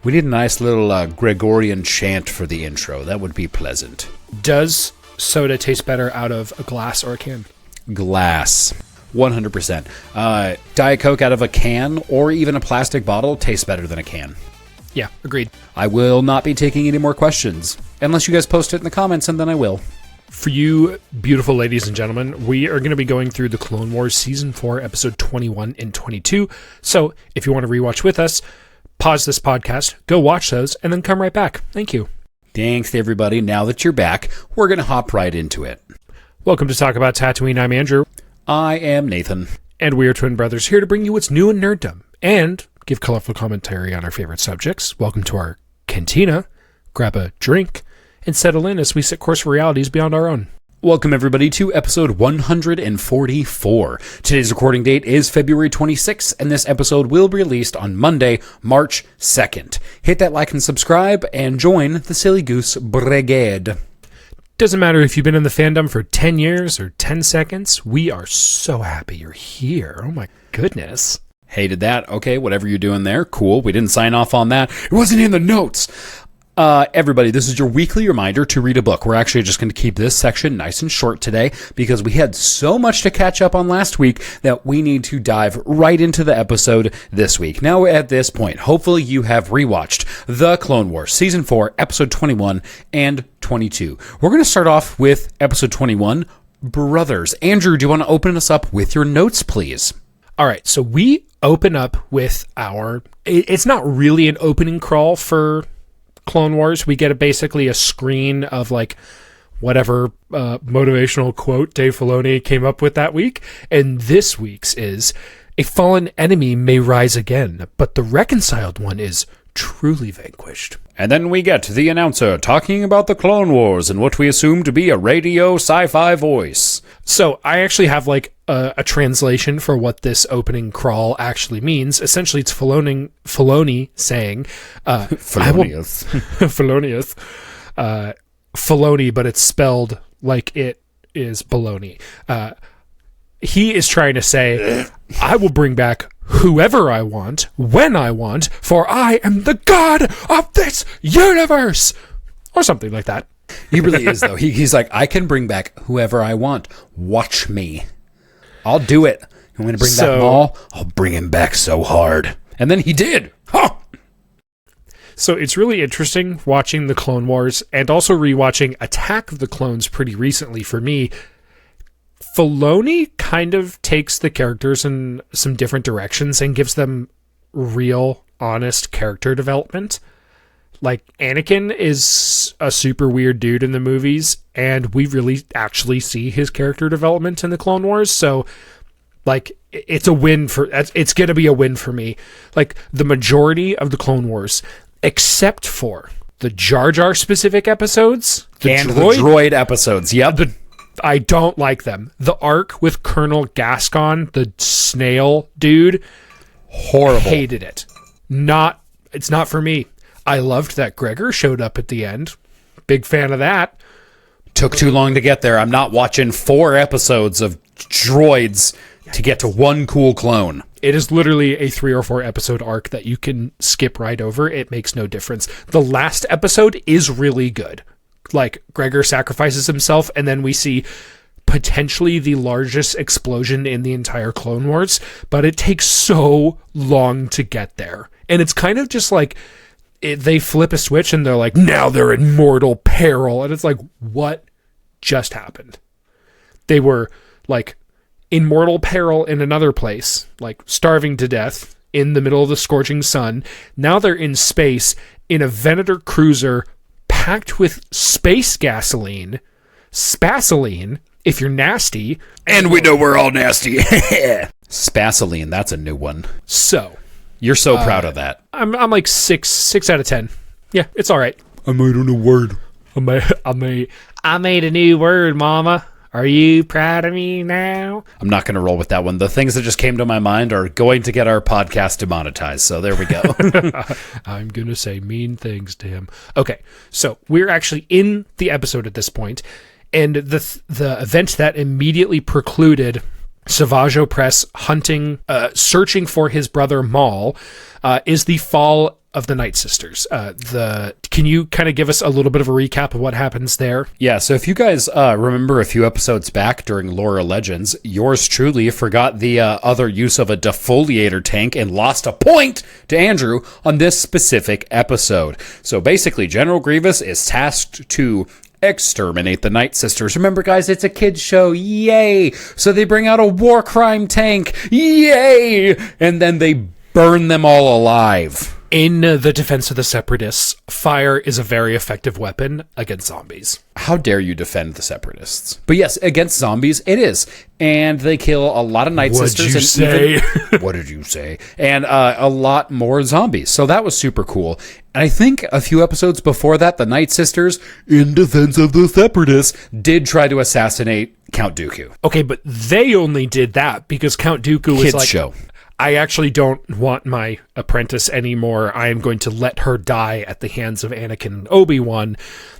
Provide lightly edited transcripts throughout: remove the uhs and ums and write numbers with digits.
We need a nice little Gregorian chant for the intro. That would be pleasant. Does soda taste better out of a glass or a can? Glass. 100%. Diet Coke out of a can or even a plastic bottle tastes better than a can. Yeah, agreed. I will not be taking any more questions. Unless you guys post it in the comments, and then I will. For you beautiful ladies and gentlemen, we are going to be going through the Clone Wars Season 4, Episode 21 and 22. So, if you want to rewatch with us, pause this podcast, go watch those, and then come right back. Thank you. Thanks, everybody. Now that you're back, we're going to hop right into it. Welcome to Talk About Tatooine. I'm Andrew. I am Nathan. And we are twin brothers here to bring you what's new in nerddom and give colorful commentary on our favorite subjects. Welcome to our cantina. Grab a drink and settle in as we set course for realities beyond our own. Welcome, everybody, to episode 144. Today's recording date is February 26th, and this episode will be released on Monday, March 2nd. Hit that like and subscribe, and join the Silly Goose Brigade. Doesn't matter if you've been in the fandom for 10 years or 10 seconds, we are so happy you're here. Oh my goodness. Hated that. Okay, whatever you're doing there, cool. We didn't sign off on that. It wasn't in the notes. Everybody, this is your weekly reminder to read a book. We're actually just going to keep this section nice and short today because we had so much to catch up on last week that we need to dive right into the episode this week. Now, at this point, hopefully you have rewatched The Clone Wars, Season 4, Episode 21 and 22. We're going to start off with Episode 21, Brothers. Andrew, do you want to open us up with your notes, please? All right, so we open up with it's not really an opening crawl for Clone Wars. We get basically a screen of like whatever motivational quote Dave Filoni came up with that week. And this week's is, a fallen enemy may rise again, but the reconciled one is truly vanquished. And then we get the announcer talking about the Clone Wars and what we assume to be a radio sci-fi voice. So I actually have like a translation for what this opening crawl actually means. Essentially, it's Filoni saying, Felonious. Filoni, but it's spelled like it is baloney. He is trying to say, I will bring back whoever I want, when I want, for I am the god of this universe. Or something like that. He really is, though. He's like, I can bring back whoever I want. Watch me. I'll do it. You want me to bring back Maul? I'll bring him back so hard. And then he did. Huh! So it's really interesting watching the Clone Wars and also rewatching Attack of the Clones pretty recently for me. Filoni kind of takes the characters in some different directions and gives them real, honest character development. Like, Anakin is a super weird dude in the movies, and we really actually see his character development in the Clone Wars, so, like, it's going to be a win for me. Like, the majority of the Clone Wars, except for the Jar Jar specific episodes, the droid episodes, yep. I don't like them. The arc with Colonel Gascon, the snail dude, horrible. Hated it. It's not for me. I loved that Gregor showed up at the end. Big fan of that. Took too long to get there. I'm not watching 4 episodes of droids to get to one cool clone. It is literally a 3 or 4 episode arc that you can skip right over. It makes no difference. The last episode is really good. Like, Gregor sacrifices himself, and then we see potentially the largest explosion in the entire Clone Wars, but it takes so long to get there. And it's kind of just like, they flip a switch and they're like, now they're in mortal peril. And it's like, what just happened? They were like in mortal peril in another place, like starving to death in the middle of the scorching sun. Now they're in space in a Venator cruiser packed with space gasoline, spaceline, if you're nasty. And we know we're all nasty. Spaceline, that's a new one. So, you're so proud of that. I'm like 6 out of 10. Yeah, it's all right. I made a new word. I made a new word, Mama. Are you proud of me now? I'm not going to roll with that one. The things that just came to my mind are going to get our podcast demonetized. So there we go. I'm going to say mean things to him. Okay, so we're actually in the episode at this point, and the event that immediately precluded Savage Opress hunting, searching for his brother Maul, is the fall of the Night Sisters. Can you kind of give us a little bit of a recap of what happens there? Yeah, so if you guys remember a few episodes back during Laura Legends, yours truly forgot the other use of a defoliator tank and lost a point to Andrew on this specific episode. So basically, General Grievous is tasked to exterminate the Night Sisters. Remember, guys, it's a kids show. Yay! So they bring out a war crime tank. Yay! And then they burn them all alive. In the defense of the Separatists, fire is a very effective weapon against zombies. How dare you defend the Separatists? But yes, against zombies, it is. And they kill a lot of Night Sisters. What did you say? And a lot more zombies. So that was super cool. And I think a few episodes before that, the Night Sisters, in defense of the Separatists, did try to assassinate Count Dooku. Okay, but they only did that because Count Dooku was Kids like... show. I actually don't want my apprentice anymore. I am going to let her die at the hands of Anakin and Obi-Wan.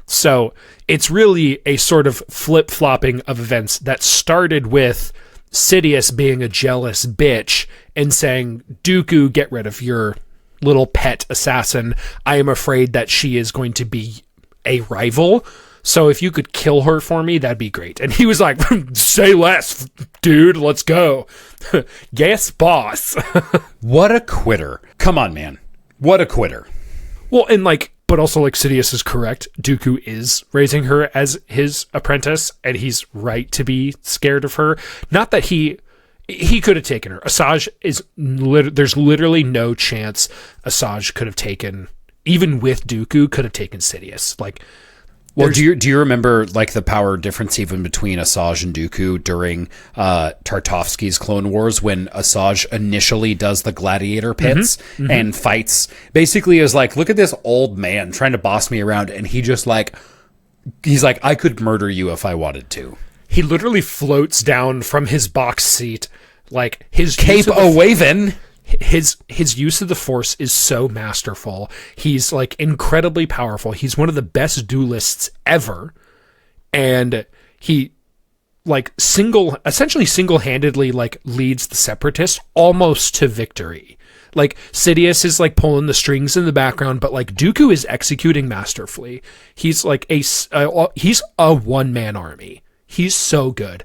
So it's really a sort of flip-flopping of events that started with Sidious being a jealous bitch and saying, Dooku, get rid of your little pet assassin. I am afraid that she is going to be a rival. So if you could kill her for me, that'd be great. And he was like, say less, dude, let's go. Yes, boss. What a quitter. Come on, man. What a quitter. Well, and like, but also like Sidious is correct. Dooku is raising her as his apprentice, and he's right to be scared of her. Not that he could have taken her. Asajj is, there's literally no chance Asajj could have taken, even with Dooku, could have taken Sidious. Like, well, do you remember like the power difference even between Asajj and Dooku during Tartakovsky's Clone Wars when Asajj initially does the gladiator pits and fights? Basically, is like, look at this old man trying to boss me around, and he's like, I could murder you if I wanted to. He literally floats down from his box seat, like his cape a-waving. His use of the Force is so masterful. He's like incredibly powerful. He's one of the best duelists ever. And he like essentially single-handedly like leads the Separatists almost to victory. Like Sidious is like pulling the strings in the background, but like Dooku is executing masterfully. He's like he's a one-man army. He's so good.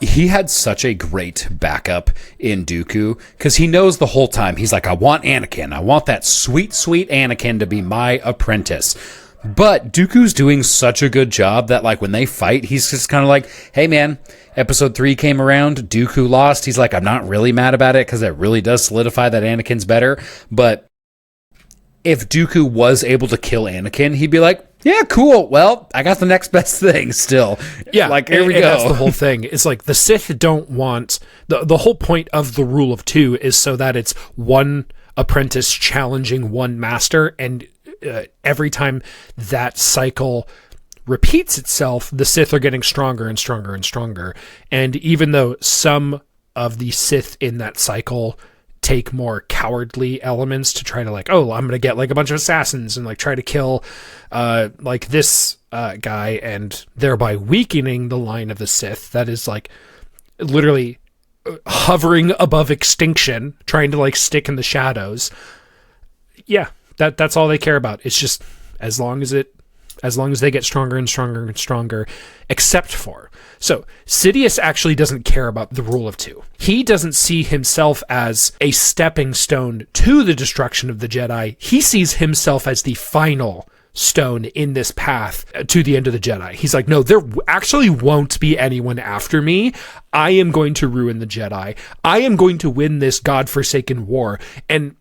He had such a great backup in Dooku because he knows the whole time. He's like, I want Anakin. I want that sweet, sweet Anakin to be my apprentice. But Dooku's doing such a good job that like when they fight, he's just kind of like, hey man, episode 3 came around, Dooku lost. He's like, I'm not really mad about it because it really does solidify that Anakin's better. But if Dooku was able to kill Anakin, he'd be like, yeah, cool. Well, I got the next best thing still. Yeah, like, here we go. That's the whole thing. It's like the Sith don't want... The whole point of the rule of 2 is so that it's one apprentice challenging one master, and every time that cycle repeats itself, the Sith are getting stronger and stronger and stronger. And even though some of the Sith in that cycle take more cowardly elements to try to like, oh, I'm going to get like a bunch of assassins and like try to kill like this guy and thereby weakening the line of the Sith that is like literally hovering above extinction, trying to like stick in the shadows. Yeah, that's all they care about. It's just as long as they get stronger and stronger and stronger, except for... So, Sidious actually doesn't care about the rule of 2. He doesn't see himself as a stepping stone to the destruction of the Jedi. He sees himself as the final stone in this path to the end of the Jedi. He's like, no, there actually won't be anyone after me. I am going to ruin the Jedi. I am going to win this godforsaken war. And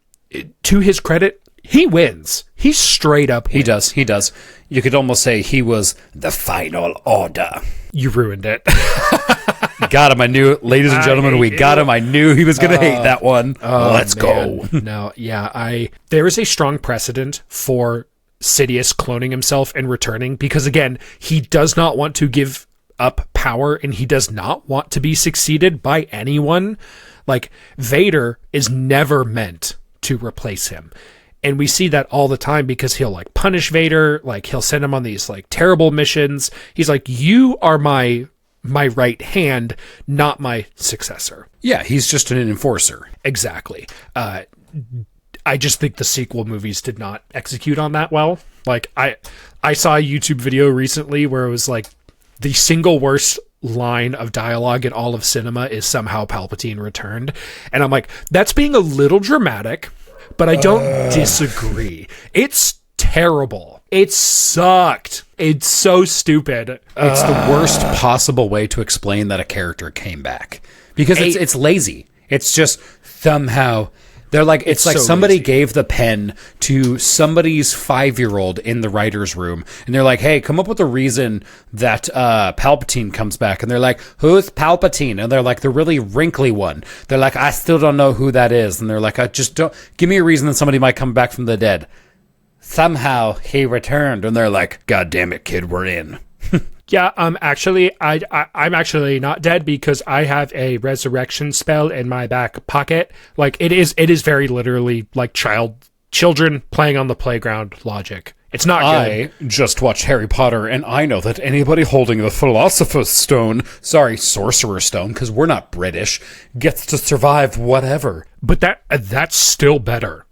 to his credit, he wins. He straight up wins. He does. You could almost say he was the final order. You ruined it. Got him. I knew it. Ladies and gentlemen, we got him. I knew he was going to hate that one. Let's go. No, yeah. There is a strong precedent for Sidious cloning himself and returning because, again, he does not want to give up power and he does not want to be succeeded by anyone. Like, Vader is never meant to replace him. And we see that all the time because he'll like punish Vader, like he'll send him on these like terrible missions. He's like, you are my right hand, not my successor. Yeah, he's just an enforcer. Exactly. I I just think the sequel movies did not execute on that well. Like, I saw a YouTube video recently where it was like the single worst line of dialogue in all of cinema is somehow Palpatine returned. And I'm like, that's being a little dramatic, but I don't disagree. It's terrible. It sucked. It's so stupid. It's the worst possible way to explain that a character came back. Because it's lazy. It's just somehow... They're like, it's like so somebody lazy. Gave the pen to somebody's 5-year-old in the writer's room. And they're like, hey, come up with a reason that Palpatine comes back. And they're like, who's Palpatine? And they're like, the really wrinkly one. They're like, I still don't know who that is. And they're like, I just don't... Give me a reason that somebody might come back from the dead. Somehow he returned. And they're like, God damn it, kid, we're in. Yeah, actually, I'm actually not dead because I have a resurrection spell in my back pocket. Like, it is very literally like children playing on the playground logic. It's not good. I just watched Harry Potter, and I know that anybody holding the Philosopher's Stone, Sorcerer's Stone, because we're not British, gets to survive whatever. But that's still better.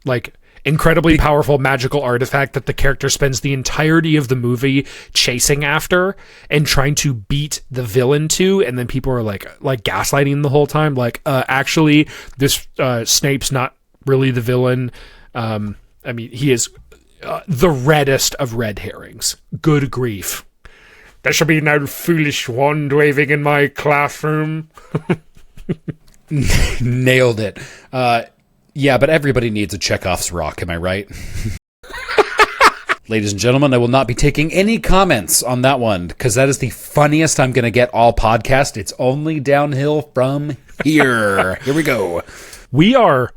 Like... incredibly powerful magical artifact that the character spends the entirety of the movie chasing after and trying to beat the villain to, and then people are like gaslighting the whole time, like actually this Snape's not really the villain. I mean, he is the reddest of red herrings. Good grief. There shall be no foolish wand waving in my classroom. Nailed it. Yeah, but everybody needs a Chekhov's rock, am I right? Ladies and gentlemen, I will not be taking any comments on that one, because that is the funniest I'm going to get all podcast. It's only downhill from here. Here we go. We are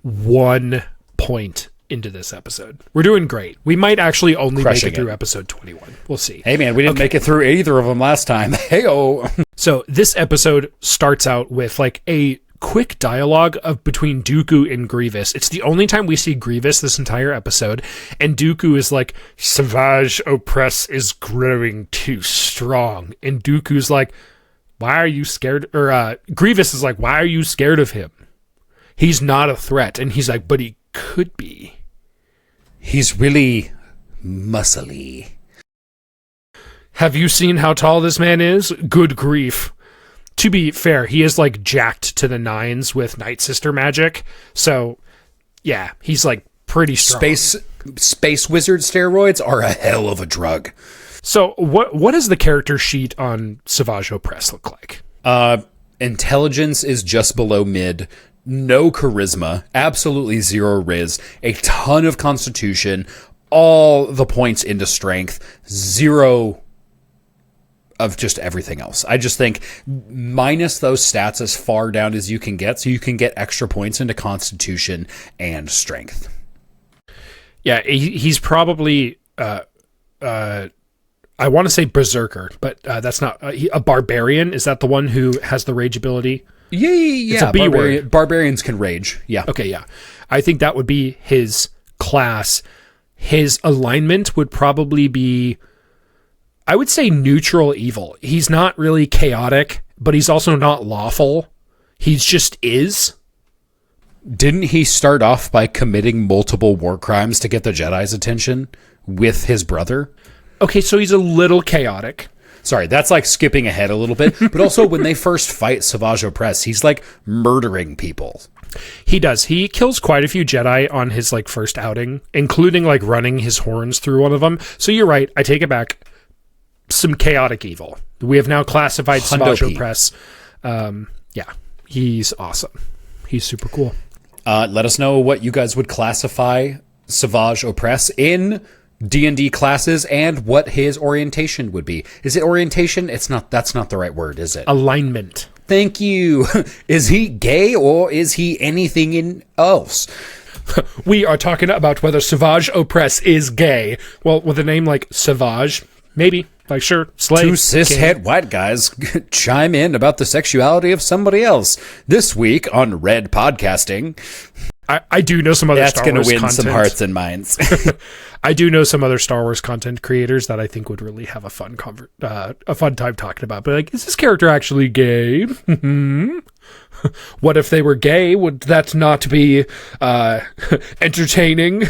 1 point into this episode. We're doing great. We might actually only make it through episode 21. We'll see. Hey, man, we didn't make it through either of them last time. Hey-oh. So this episode starts out with like a quick dialogue between Dooku and Grievous. It's the only time we see Grievous this entire episode, and Dooku is like, Savage Opress is growing too strong. And Dooku's like, why are you scared? Or Grievous is like, why are you scared of him? He's not a threat. And he's like, but he could be. He's really muscly. Have you seen how tall this man is? Good grief. To be fair, he is like jacked to the nines with Night Sister magic. So, yeah, he's like pretty strong. Space wizard steroids are a hell of a drug. So, what does the character sheet on Savage Opress look like? Intelligence is just below mid. No charisma. Absolutely zero riz. A ton of constitution. All the points into strength. Zero of just everything else. I just think minus those stats as far down as you can get, so you can get extra points into constitution and strength. Yeah, he's probably I want to say berserker, but that's not a barbarian. Is that the one who has the rage ability? Yeah. It's a B word. Barbarians can rage. Yeah. Okay, yeah. I think that would be his class. His alignment would probably be, I would say, neutral evil. He's not really chaotic, but he's also not lawful. He just is. Didn't he start off by committing multiple war crimes to get the Jedi's attention with his brother? Okay, so he's a little chaotic. Sorry, that's like skipping ahead a little bit. But also when they first fight Savage Opress, he's like murdering people. He does. He kills quite a few Jedi on his like first outing, including like running his horns through one of them. So you're right. I take it back. Some chaotic evil. We have now classified Savage Opress. Yeah, he's awesome. He's super cool. Let us know what you guys would classify Savage Opress in D&D classes and what his orientation would be. Is it orientation? That's not the right word, is it? Alignment. Thank you. Is he gay or is he anything else? We are talking about whether Savage Opress is gay. Well, with a name like Savage, maybe. Like, sure, slave. Two cishet white guys chime in about the sexuality of somebody else this week on Red Podcasting. I do know some other Star Wars content. That's going to win some hearts and minds. I do know some other Star Wars content creators that I think would really have a fun time talking about. But like, is this character actually gay? What if they were gay? Would that not be entertaining?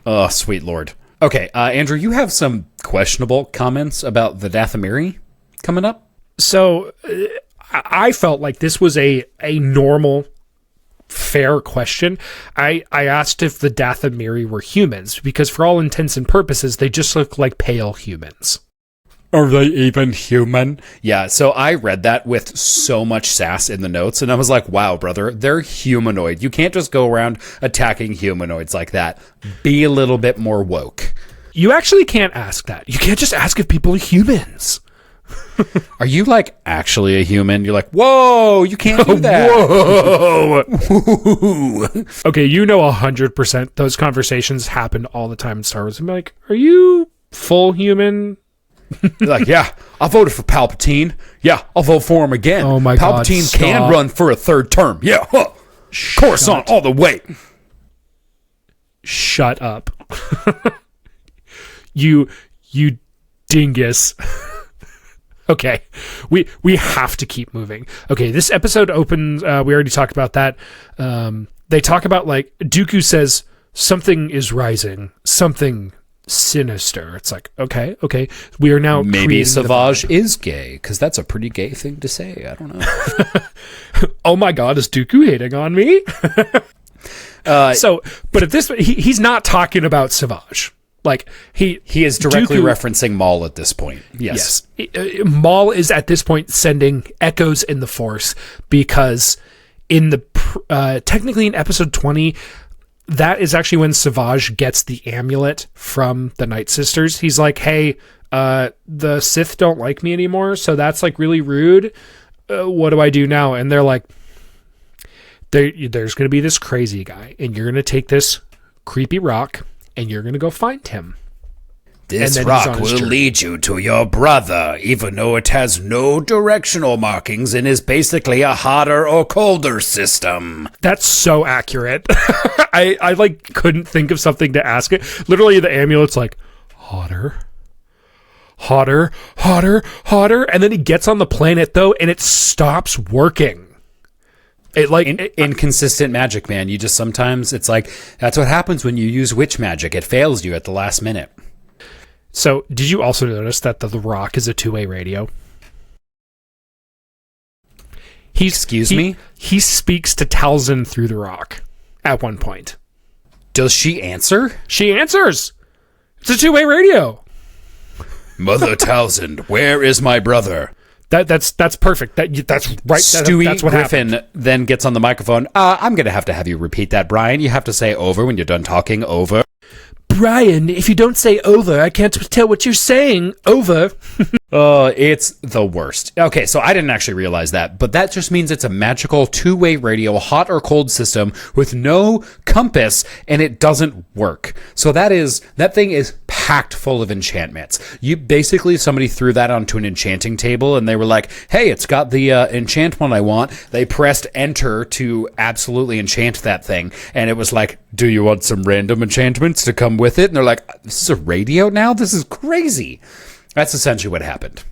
Oh, sweet Lord. Okay, Andrew, you have some questionable comments about the Dathomiri coming up? So I felt like this was a normal, fair question. I asked if the Dathomiri were humans, because for all intents and purposes, they just look like pale humans. Are they even human? Yeah, so I read that with so much sass in the notes, and I was like, wow, brother, they're humanoid. You can't just go around attacking humanoids like that. Be a little bit more woke. You actually can't ask that. You can't just ask if people are humans. Are you, like, actually a human? You're like, whoa, you can't do that. Whoa. Okay, 100% those conversations happen all the time in Star Wars. I'm like, are you full human? Like, yeah, I voted for Palpatine. Yeah, I'll vote for him again. Oh my God, Palpatine stop. can run for a third term. Yeah, Coruscant all the way. Shut up. You dingus. Okay, we have to keep moving. Okay, this episode opens, we already talked about that. They talk about, like, Dooku says, something is rising, something sinister. It's like, okay, we are now maybe Savage is gay, because that's a pretty gay thing to say. I don't know. Oh my God, is Dooku hating on me? But at this, he's not talking about Savage. Like, he is directly Dooku, referencing Maul at this point. Yes. Maul is at this point sending echoes in the Force, because in the technically in episode 20, that is actually when Savage gets the amulet from the Night Sisters. He's like, hey, the Sith don't like me anymore, so that's, like, really rude. What do I do now? And they're like, there's going to be this crazy guy, and you're going to take this creepy rock, and you're going to go find him. This rock will lead you to your brother, even though it has no directional markings and is basically a hotter or colder system. That's so accurate. I like couldn't think of something to ask it. Literally, the amulet's like, hotter, hotter, hotter, hotter. And then he gets on the planet, though, and it stops working. Inconsistent magic, man. You just sometimes, it's like, that's what happens when you use witch magic. It fails you at the last minute. So, did you also notice that the Rock is a two-way radio? Excuse me? He speaks to Talzin through the Rock at one point. Does she answer? She answers! It's a two-way radio! Mother Talzin, where is my brother? That's perfect. That's right. Stewie that's what Griffin happened. then gets on the microphone. I'm going to have you repeat that, Brian. You have to say over when you're done talking. Over. Brian, if you don't say over, I can't tell what you're saying. Over. It's the worst. Okay, so I didn't actually realize that, but that just means it's a magical two-way radio, hot or cold system with no compass, and it doesn't work. So that thing is packed full of enchantments. Somebody threw that onto an enchanting table, and they were like, hey, it's got the enchant one I want. They pressed enter to absolutely enchant that thing, and it was like, do you want some random enchantments to come with it? And they're like, this is a radio now? This is crazy. That's essentially what happened.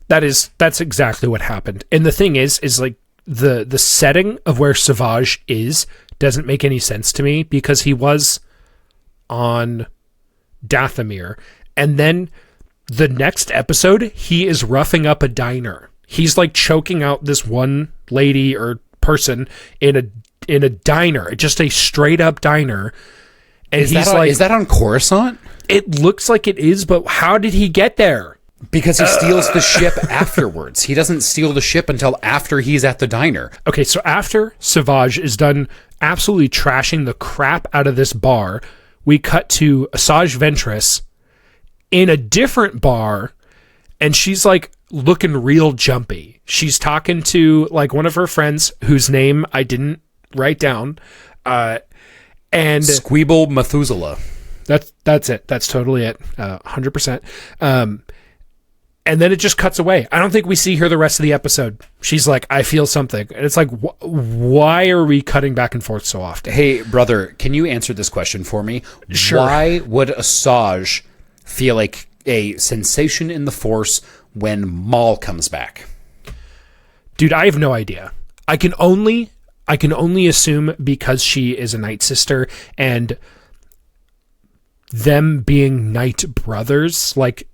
That's exactly what happened. And the thing is like the setting of where Savage is doesn't make any sense to me, because he was on Dathomir, and then the next episode he is roughing up a diner. He's like choking out this one lady or person in a diner, just a straight up diner. And is that on Coruscant? It looks like it is, but how did he get there? Because he steals the ship afterwards. He doesn't steal the ship until after he's at the diner. Okay, so after Savage is done absolutely trashing the crap out of this bar, we cut to Asajj Ventress in a different bar, and she's like looking real jumpy. She's talking to like one of her friends whose name I didn't write down, and Squeeble Methuselah. That's it. That's totally it. 100%. And then it just cuts away. I don't think we see her the rest of the episode. She's like, I feel something. And it's like, why are we cutting back and forth so often? Hey, brother, can you answer this question for me? Sure. Why would Asajj feel like a sensation in the Force when Maul comes back? Dude, I have no idea. I can only assume because she is a Night Sister and them being Night Brothers, like,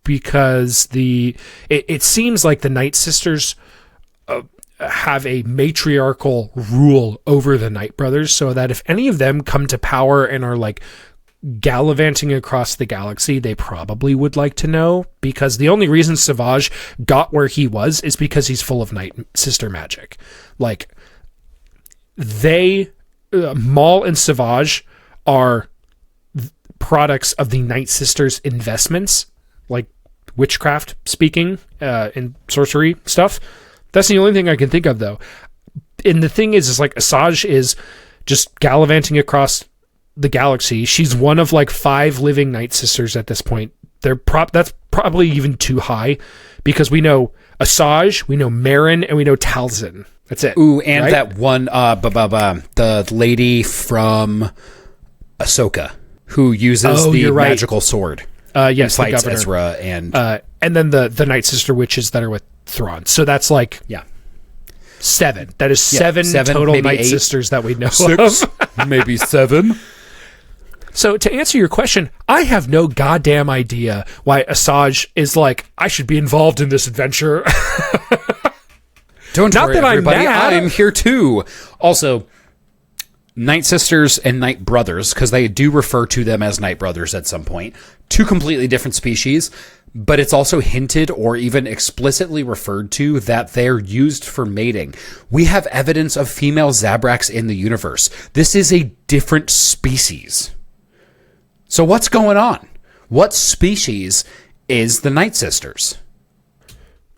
because it seems like the Night Sisters have a matriarchal rule over the Night Brothers, so that if any of them come to power and are like gallivanting across the galaxy, they probably would like to know, because the only reason Savage got where he was is because he's full of Night Sister magic. Like, Maul and Savage are products of the Night Sisters investments, like witchcraft speaking, and sorcery stuff. That's the only thing I can think of, though. And the thing is like Asajj is just gallivanting across the galaxy. She's one of like 5 living Night Sisters at this point. That's probably even too high, because we know Asajj, we know Marin, and we know Talzin. That's it. Ooh, and right? that one, the lady from Ahsoka who uses the magical sword. Yes, and fights the governor. Ezra and then the Night Sister witches that are with Thrawn. So that's like 7. That is 7 total Night 8. Sisters that we know 6, of. maybe 7. So to answer your question, I have no goddamn idea why Asajj is like, I should be involved in this adventure. Don't worry, that I'm everybody. mad. I'm here too. Also, Night Sisters and Night Brothers, because they do refer to them as Night Brothers at some point, 2 completely different species, but it's also hinted or even explicitly referred to that they're used for mating. We have evidence of female Zabraks in the universe. This is a different species. So what's going on? What species is the Night Sisters?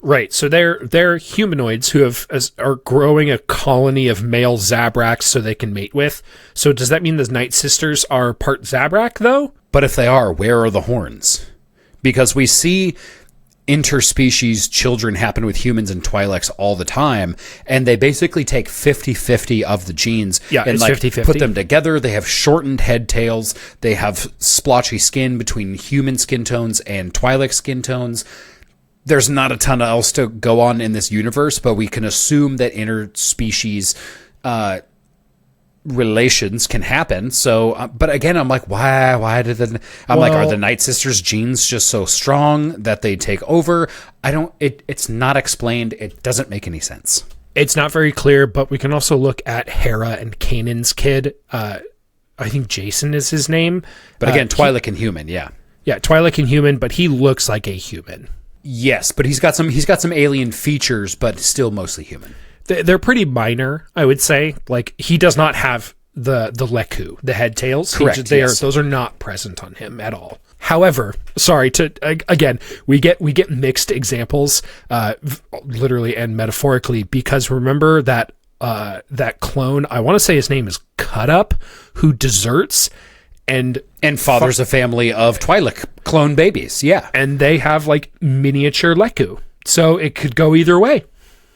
Right, so they're humanoids who are growing a colony of male Zabraks so they can mate with. So does that mean the Night Sisters are part Zabrak, though? But if they are, where are the horns? Because we see interspecies children happen with humans and Twi'leks all the time, and they basically take 50-50 of the genes and like 50-50. Put them together. They have shortened head tails. They have splotchy skin between human skin tones and Twi'lek skin tones. There's not a ton else to go on in this universe, but we can assume that interspecies relations can happen. So, but again, I'm like, why did are the Night Sisters genes just so strong that they take over? It's not explained. It doesn't make any sense. It's not very clear, but we can also look at Hera and Kanan's kid. I think Jason is his name. But again, Twi'lek and human, yeah. Yeah, Twi'lek and human, but he looks like a human. Yes, but he's got some alien features, but still mostly human. They're pretty minor, I would say. Like, he does not have the Leku, the head tails. Correct. Those are not present on him at all. However, again, we get mixed examples, literally and metaphorically, because remember that clone, I want to say his name is Cut Up, who deserts and fathers a family of Twi'lek clone babies, yeah. And they have like miniature Leku. So it could go either way.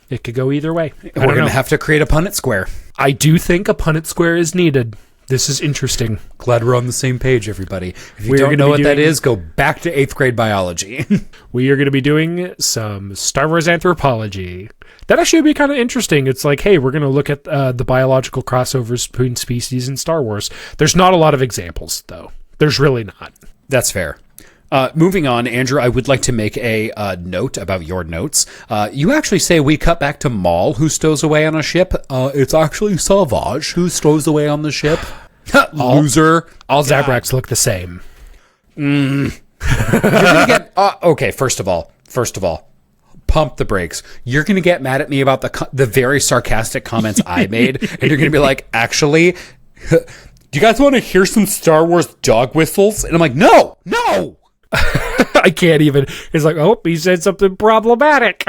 We're going to have to create a Punnett square. I do think a Punnett square is needed. This is interesting. Glad we're on the same page, everybody. If you don't know what that is, go back to 8th grade biology. We are going to be doing some Star Wars anthropology. That actually would be kind of interesting. It's like, hey, we're going to look at the biological crossovers between species in Star Wars. There's not a lot of examples, though. There's really not. That's fair. Moving on, Andrew, I would like to make a note about your notes. You actually say we cut back to Maul, who stows away on a ship. It's actually Savage who stows away on the ship. Loser. All Zabraks look the same. You're gonna get okay. First of all, pump the brakes. You're gonna get mad at me about the very sarcastic comments I made, and you're gonna be like, actually, do you guys want to hear some Star Wars dog whistles? And I'm like, no. I can't even. It's like, oh, he said something problematic.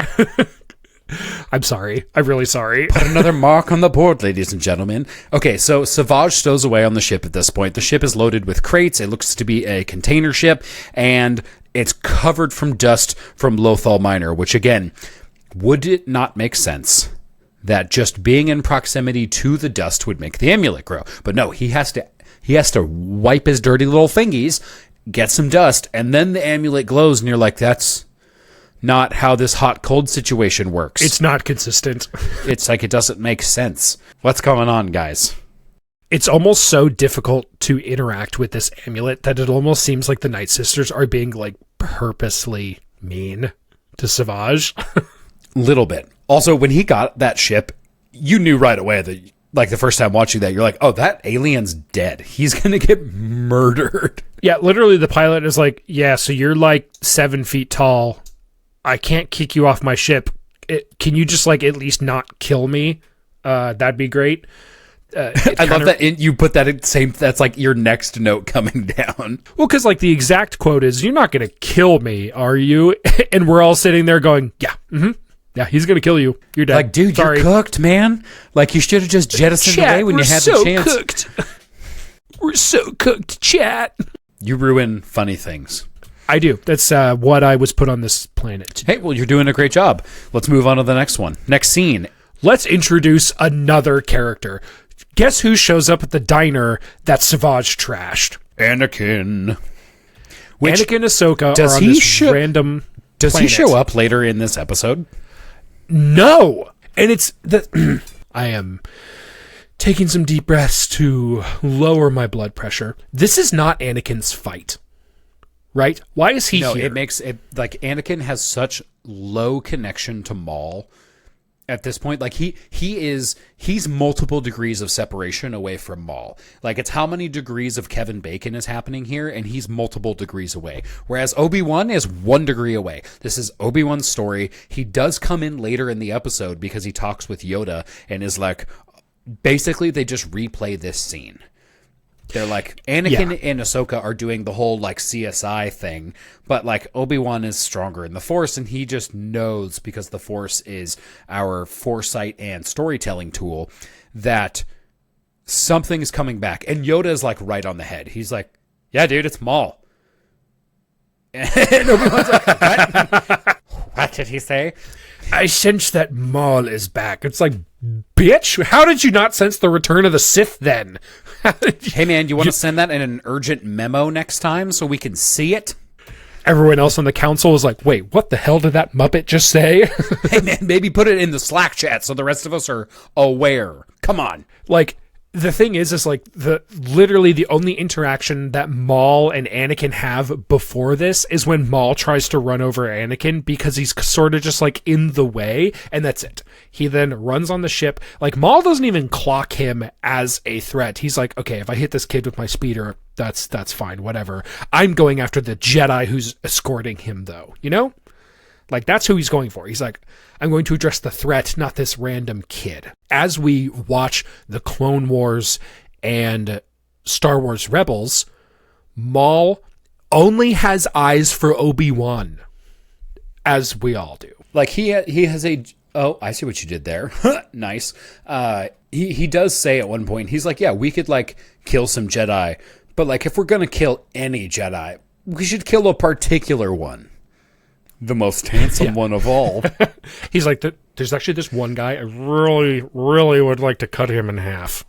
I'm sorry. I'm really sorry. Put another mark on the board, ladies and gentlemen. Okay, so Savage stows away on the ship at this point. The ship is loaded with crates. It looks to be a container ship, and it's covered from dust from Lothal Minor, which, again, would it not make sense that just being in proximity to the dust would make the amulet grow? But no, he has to wipe his dirty little fingies, get some dust, and then the amulet glows, and you're like, that's not how this hot-cold situation works. It's not consistent. It's like it doesn't make sense. What's going on, guys? It's almost so difficult to interact with this amulet that it almost seems like the Night Sisters are being like purposely mean to Savage. Little bit. Also, when he got that ship, you knew right away that, like, the first time watching that, you're like, oh, that alien's dead. He's going to get murdered. Yeah, literally the pilot is like, yeah, so you're like 7 feet tall. I can't kick you off my ship. Can you just like at least not kill me? That'd be great. I love that you put that in same. That's like your next note coming down. Well, because like the exact quote is, "You're not going to kill me, are you?" And we're all sitting there going, "Yeah, yeah, he's going to kill you. You're dead." Like, dude, sorry. You're cooked, man. Like, you should have just jettisoned away when you had the chance. Cooked. We're so cooked, chat. You ruin funny things. I do. That's what I was put on this planet to do. Hey, well, you're doing a great job. Let's move on to the next one. Next scene. Let's introduce another character. Guess who shows up at the diner that Savage trashed? Anakin. Anakin and Ahsoka does are on he this random Does planet. he show up later in this episode? No. And it's the I am taking some deep breaths to lower my blood pressure. This is not Anakin's fight. Right? Why is he No, here? it makes it like Anakin has such low connection to Maul at this point. Like he's multiple degrees of separation away from Maul. Like, it's how many degrees of Kevin Bacon is happening here, and he's multiple degrees away. Whereas Obi-Wan is 1 degree away. This is Obi-Wan's story. He does come in later in the episode because he talks with Yoda and is like, basically they just replay this scene. They're like, Anakin and Ahsoka are doing the whole, like, CSI thing, but, like, Obi-Wan is stronger in the Force, and he just knows, because the Force is our foresight and storytelling tool, that something is coming back. And Yoda is, like, right on the head. He's like, yeah, dude, it's Maul. And Obi-Wan's like, what? What did he say? I sense that Maul is back. It's like, bitch, how did you not sense the return of the Sith then? Hey, man, you want to send that in an urgent memo next time so we can see it? Everyone else on the council is like, wait, what the hell did that Muppet just say? Hey, man, maybe put it in the Slack chat so the rest of us are aware. Come on. Like, the thing is like literally the only interaction that Maul and Anakin have before this is when Maul tries to run over Anakin because he's sort of just like in the way, and that's it. He then runs on the ship. Like, Maul doesn't even clock him as a threat. He's like, okay, if I hit this kid with my speeder, that's fine, whatever. I'm going after the Jedi who's escorting him, though, you know? Like, that's who he's going for. He's like, I'm going to address the threat, not this random kid. As we watch the Clone Wars and Star Wars Rebels, Maul only has eyes for Obi-Wan, as we all do. Like, he has a... Oh, I see what you did there. Nice. He does say at one point, he's like, yeah, we could, like, kill some Jedi, but, like, if we're going to kill any Jedi, we should kill a particular one. The most handsome one of all. He's like, there's actually this one guy, I really, really would like to cut him in half.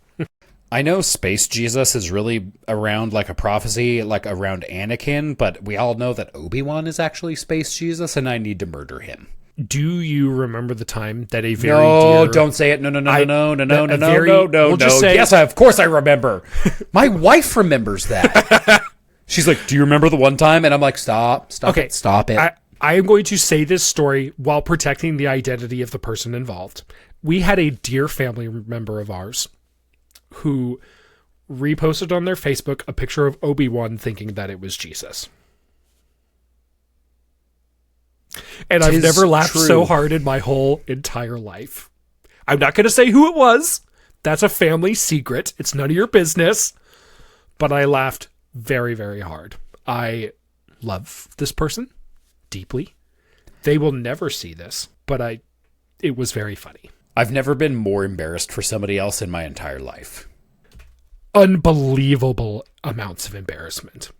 I know Space Jesus is really around, like, a prophecy, like, around Anakin, but we all know that Obi-Wan is actually Space Jesus, and I need to murder him. Do you remember the time that a very No, dear... don't say it. No. We'll just say... Yes, of course I remember. My wife remembers that. She's like, do you remember the one time? And I'm like, stop it. I am going to say this story while protecting the identity of the person involved. We had a dear family member of ours who reposted on their Facebook a picture of Obi-Wan thinking that it was Jesus. And I've never laughed so hard in my whole entire life. I'm not going to say who it was. That's a family secret. It's none of your business. But I laughed very, very hard. I love this person deeply. They will never see this, but it was very funny. I've never been more embarrassed for somebody else in my entire life. Unbelievable amounts of embarrassment.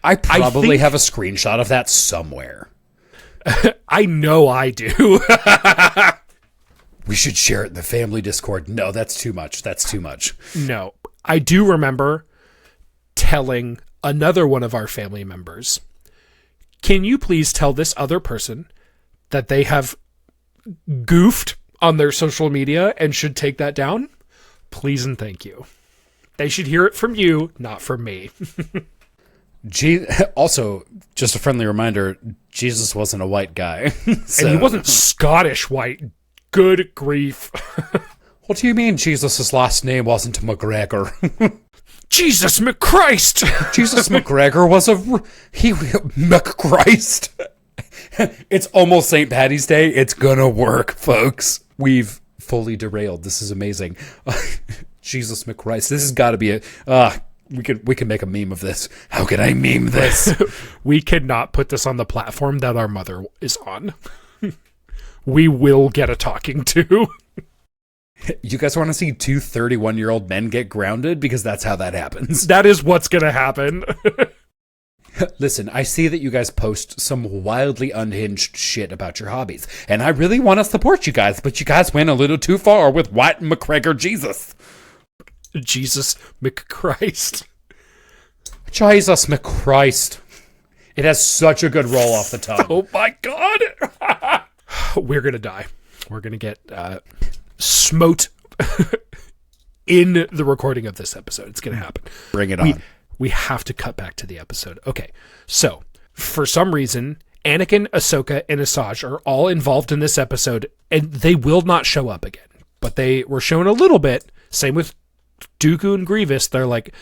I probably have a screenshot of that somewhere. I know I do. We should share it in the family Discord. No, that's too much. That's too much. No, I do remember telling another one of our family members, can you please tell this other person that they have goofed on their social media and should take that down, please and thank you. They should hear it from you, not from me. Also, just a friendly reminder, Jesus wasn't a white guy. So. And he wasn't Scottish white. Good grief. What do you mean Jesus' last name wasn't McGregor? Jesus McChrist! Jesus McGregor was McChrist. It's almost St. Paddy's Day. It's gonna work, folks. We've fully derailed. This is amazing. Jesus McChrist. This has got to be a... we can make a meme of this. How can I meme this? We cannot put this on the platform that our mother is on. We will get a talking to. You guys want to see two 31-year-old men get grounded? Because that's how that happens. That is what's going to happen. Listen, I see that you guys post some wildly unhinged shit about your hobbies, and I really want to support you guys, but you guys went a little too far with White McGregor Jesus. Jesus McChrist. Jesus McChrist. It has such a good roll off the tongue. Oh my God. We're going to die. We're going to get smote in the recording of this episode. It's going to happen. Bring it on. We have to cut back to the episode. Okay, so for some reason, Anakin, Ahsoka, and Asajj are all involved in this episode, and they will not show up again. But they were shown a little bit. Same with Dooku and Grievous. They're like,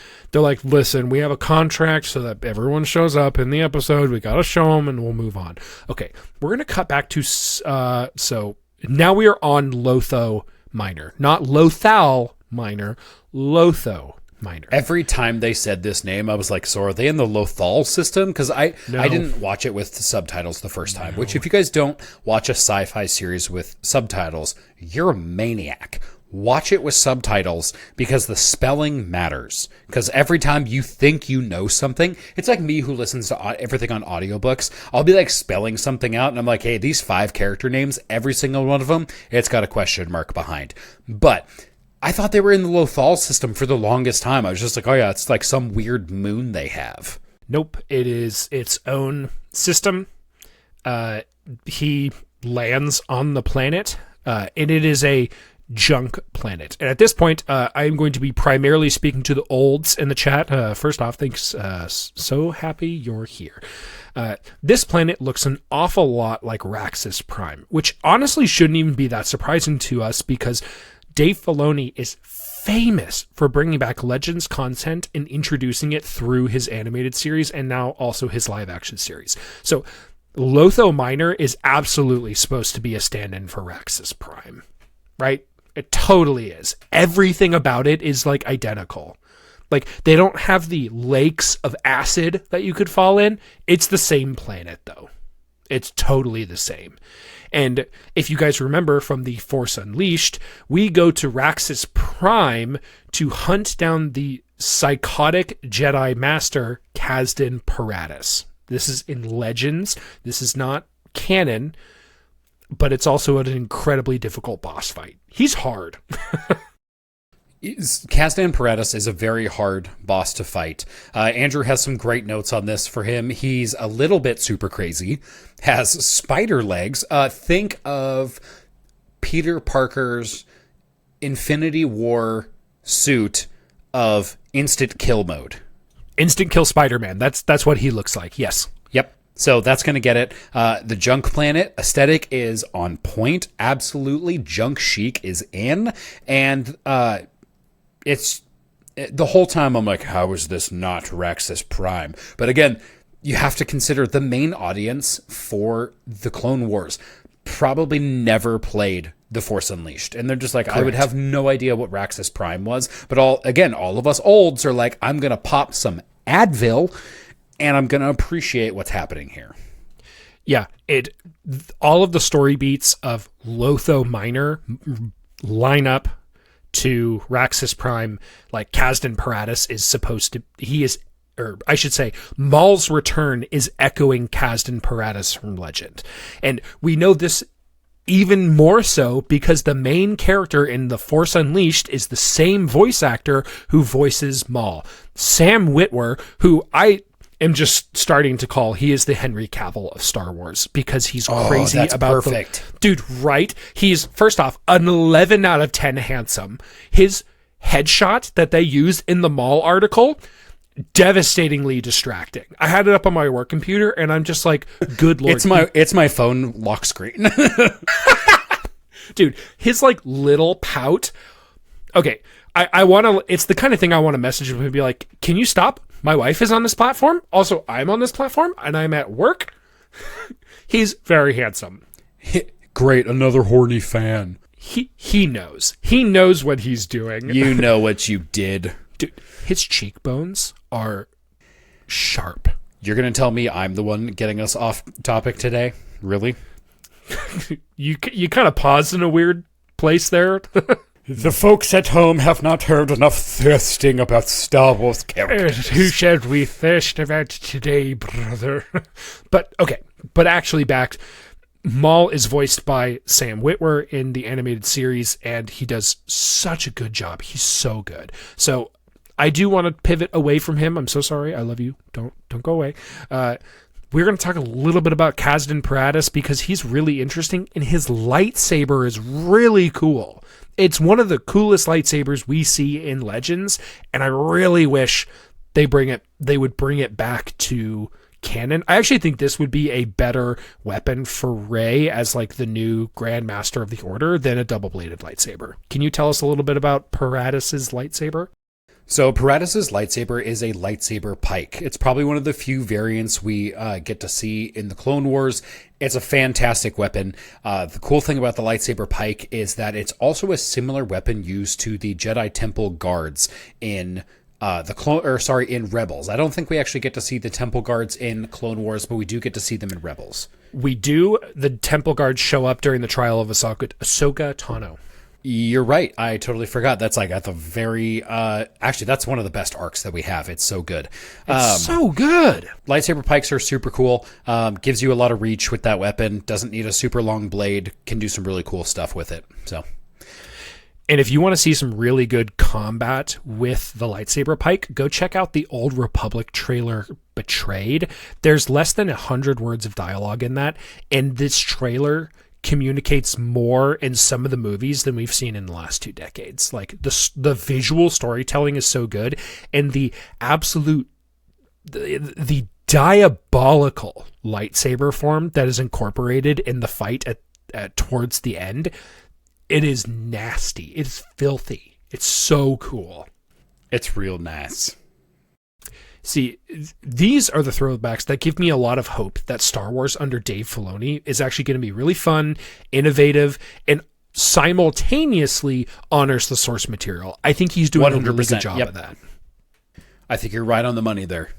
listen, we have a contract so that everyone shows up in the episode. We got to show them, and we'll move on. Okay, we're gonna cut back to so now we are on Lotho Minor, not Lothal Minor, Lotho Minor. Every time they said this name, I was like, so are they in the Lothal system? Because I didn't watch it with subtitles the first time, which if you guys don't watch a sci-fi series with subtitles, you're a maniac. Watch it with subtitles because the spelling matters. Because every time you think you know something, it's like me who listens to everything on audiobooks. I'll be like spelling something out and I'm like, hey, these 5 character names, every single one of them, it's got a question mark behind. But I thought they were in the Lothal system for the longest time. I was just like, oh yeah, it's like some weird moon they have. Nope, it is its own system. He lands on the planet, and it is a junk planet. And at this point, I'm going to be primarily speaking to the olds in the chat. First off, thanks. So happy you're here. This planet looks an awful lot like Raxus Prime, which honestly shouldn't even be that surprising to us because Dave Filoni is famous for bringing back Legends content and introducing it through his animated series and now also his live action series. So Lotho Minor is absolutely supposed to be a stand-in for Raxus Prime, right? It totally is. Everything about it is like identical. Like they don't have the lakes of acid that you could fall in. It's the same planet though. It's totally the same. And if you guys remember from The Force Unleashed, we go to Raxus Prime to hunt down the psychotic Jedi Master Kazdan Paratus. This is in Legends. This is not canon, but it's also an incredibly difficult boss fight. He's hard. Kazdan Paratus is a very hard boss to fight. Andrew has some great notes on this for him. He's a little bit super crazy, has spider legs. Think of Peter Parker's Infinity War suit of instant kill mode. Instant kill Spider-Man. That's what he looks like. Yes. Yep. So that's going to get it. The junk planet aesthetic is on point. Absolutely. Junk chic is in. And it's the whole time I'm like, how is this not Raxus Prime? But again, you have to consider the main audience for the Clone Wars probably never played The Force Unleashed. And they're just like, correct. I would have no idea what Raxus Prime was. But all of us olds are like, I'm going to pop some Advil and I'm going to appreciate what's happening here. Yeah, all of the story beats of Lotho Minor line up to Raxus Prime. Like Kazdan Paratus is supposed to, or I should say, Maul's return is echoing Kazdan Paratus from Legend. And we know this even more so because the main character in The Force Unleashed is the same voice actor who voices Maul. Sam Witwer, who am just starting to call he is the Henry Cavill of Star Wars because he's crazy that's about perfect. Dude, right? He's first off an 11 out of 10 handsome. His headshot that they used in the Maul article, devastatingly distracting. I had it up on my work computer and I'm just like, good lord. It's my phone lock screen. Dude, his like little pout. Okay, I want to, it's the kind of thing I want to message him and be like, can you stop? My wife is on this platform. Also, I'm on this platform and I'm at work. He's very handsome. Great, another horny fan. He knows. He knows what he's doing. You know what you did. Dude, his cheekbones are sharp. You're going to tell me I'm the one getting us off topic today? Really? You kind of paused in a weird place there. The folks at home have not heard enough thirsting about Star Wars characters. Who shall we thirst about today, brother? But, okay. But actually back, Maul is voiced by Sam Witwer in the animated series, and he does such a good job. He's so good. So I do want to pivot away from him. I'm so sorry. I love you. Don't go away. We're going to talk a little bit about Kazdan Paratus because he's really interesting, and his lightsaber is really cool. It's one of the coolest lightsabers we see in Legends, and I really wish they would bring it back to canon. I actually think this would be a better weapon for Rey as like the new Grand Master of the Order than a double-bladed lightsaber. Can you tell us a little bit about Paratus's lightsaber? So Paratus' lightsaber is a lightsaber pike. It's probably one of the few variants we get to see in the Clone Wars. It's a fantastic weapon. The cool thing about the lightsaber pike is that it's also a similar weapon used to the Jedi Temple guards in in Rebels. I don't think we actually get to see the Temple guards in Clone Wars, but we do get to see them in Rebels. We do. The Temple guards show up during the trial of Ahsoka Tano. You're right. I totally forgot. That's like at the very... actually, that's one of the best arcs that we have. It's so good. It's so good. Lightsaber pikes are super cool. Gives you a lot of reach with that weapon. Doesn't need a super long blade. Can do some really cool stuff with it. So... And if you want to see some really good combat with the lightsaber pike, go check out the Old Republic trailer Betrayed. There's less than 100 words of dialogue in that, and this trailer communicates more in some of the movies than we've seen in the last 2 decades. Like the visual storytelling is so good, and the absolute the diabolical lightsaber form that is incorporated in the fight at towards the end. It is nasty. It's filthy. It's so cool. It's real nice. See, these are the throwbacks that give me a lot of hope that Star Wars under Dave Filoni is actually going to be really fun, innovative, and simultaneously honors the source material. I think he's doing a really good job of that. I think you're right on the money there.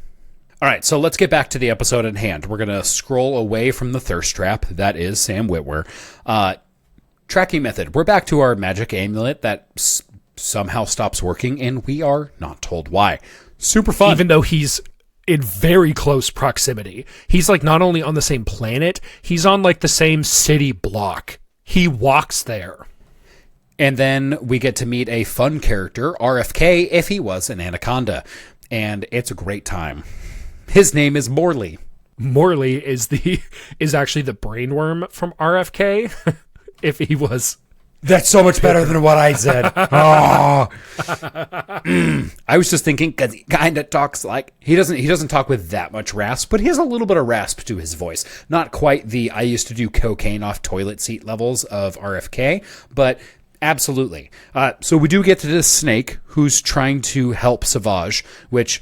All right, so let's get back to the episode at hand. We're going to scroll away from the thirst trap. That is Sam Witwer. Tracking method. We're back to our magic amulet that somehow stops working, and we are not told why. Super fun. Even though he's in very close proximity. He's like not only on the same planet, he's on like the same city block. He walks there. And then we get to meet a fun character, RFK, if he was an anaconda. And it's a great time. His name is Morley. Morley is actually the brainworm from RFK. If he was. That's so much better than what I said. Oh. I was just thinking, because he kind of talks like, he doesn't talk with that much rasp, but he has a little bit of rasp to his voice. Not quite the I used to do cocaine off toilet seat levels of RFK, but absolutely. So we do get to this snake who's trying to help Savage, which,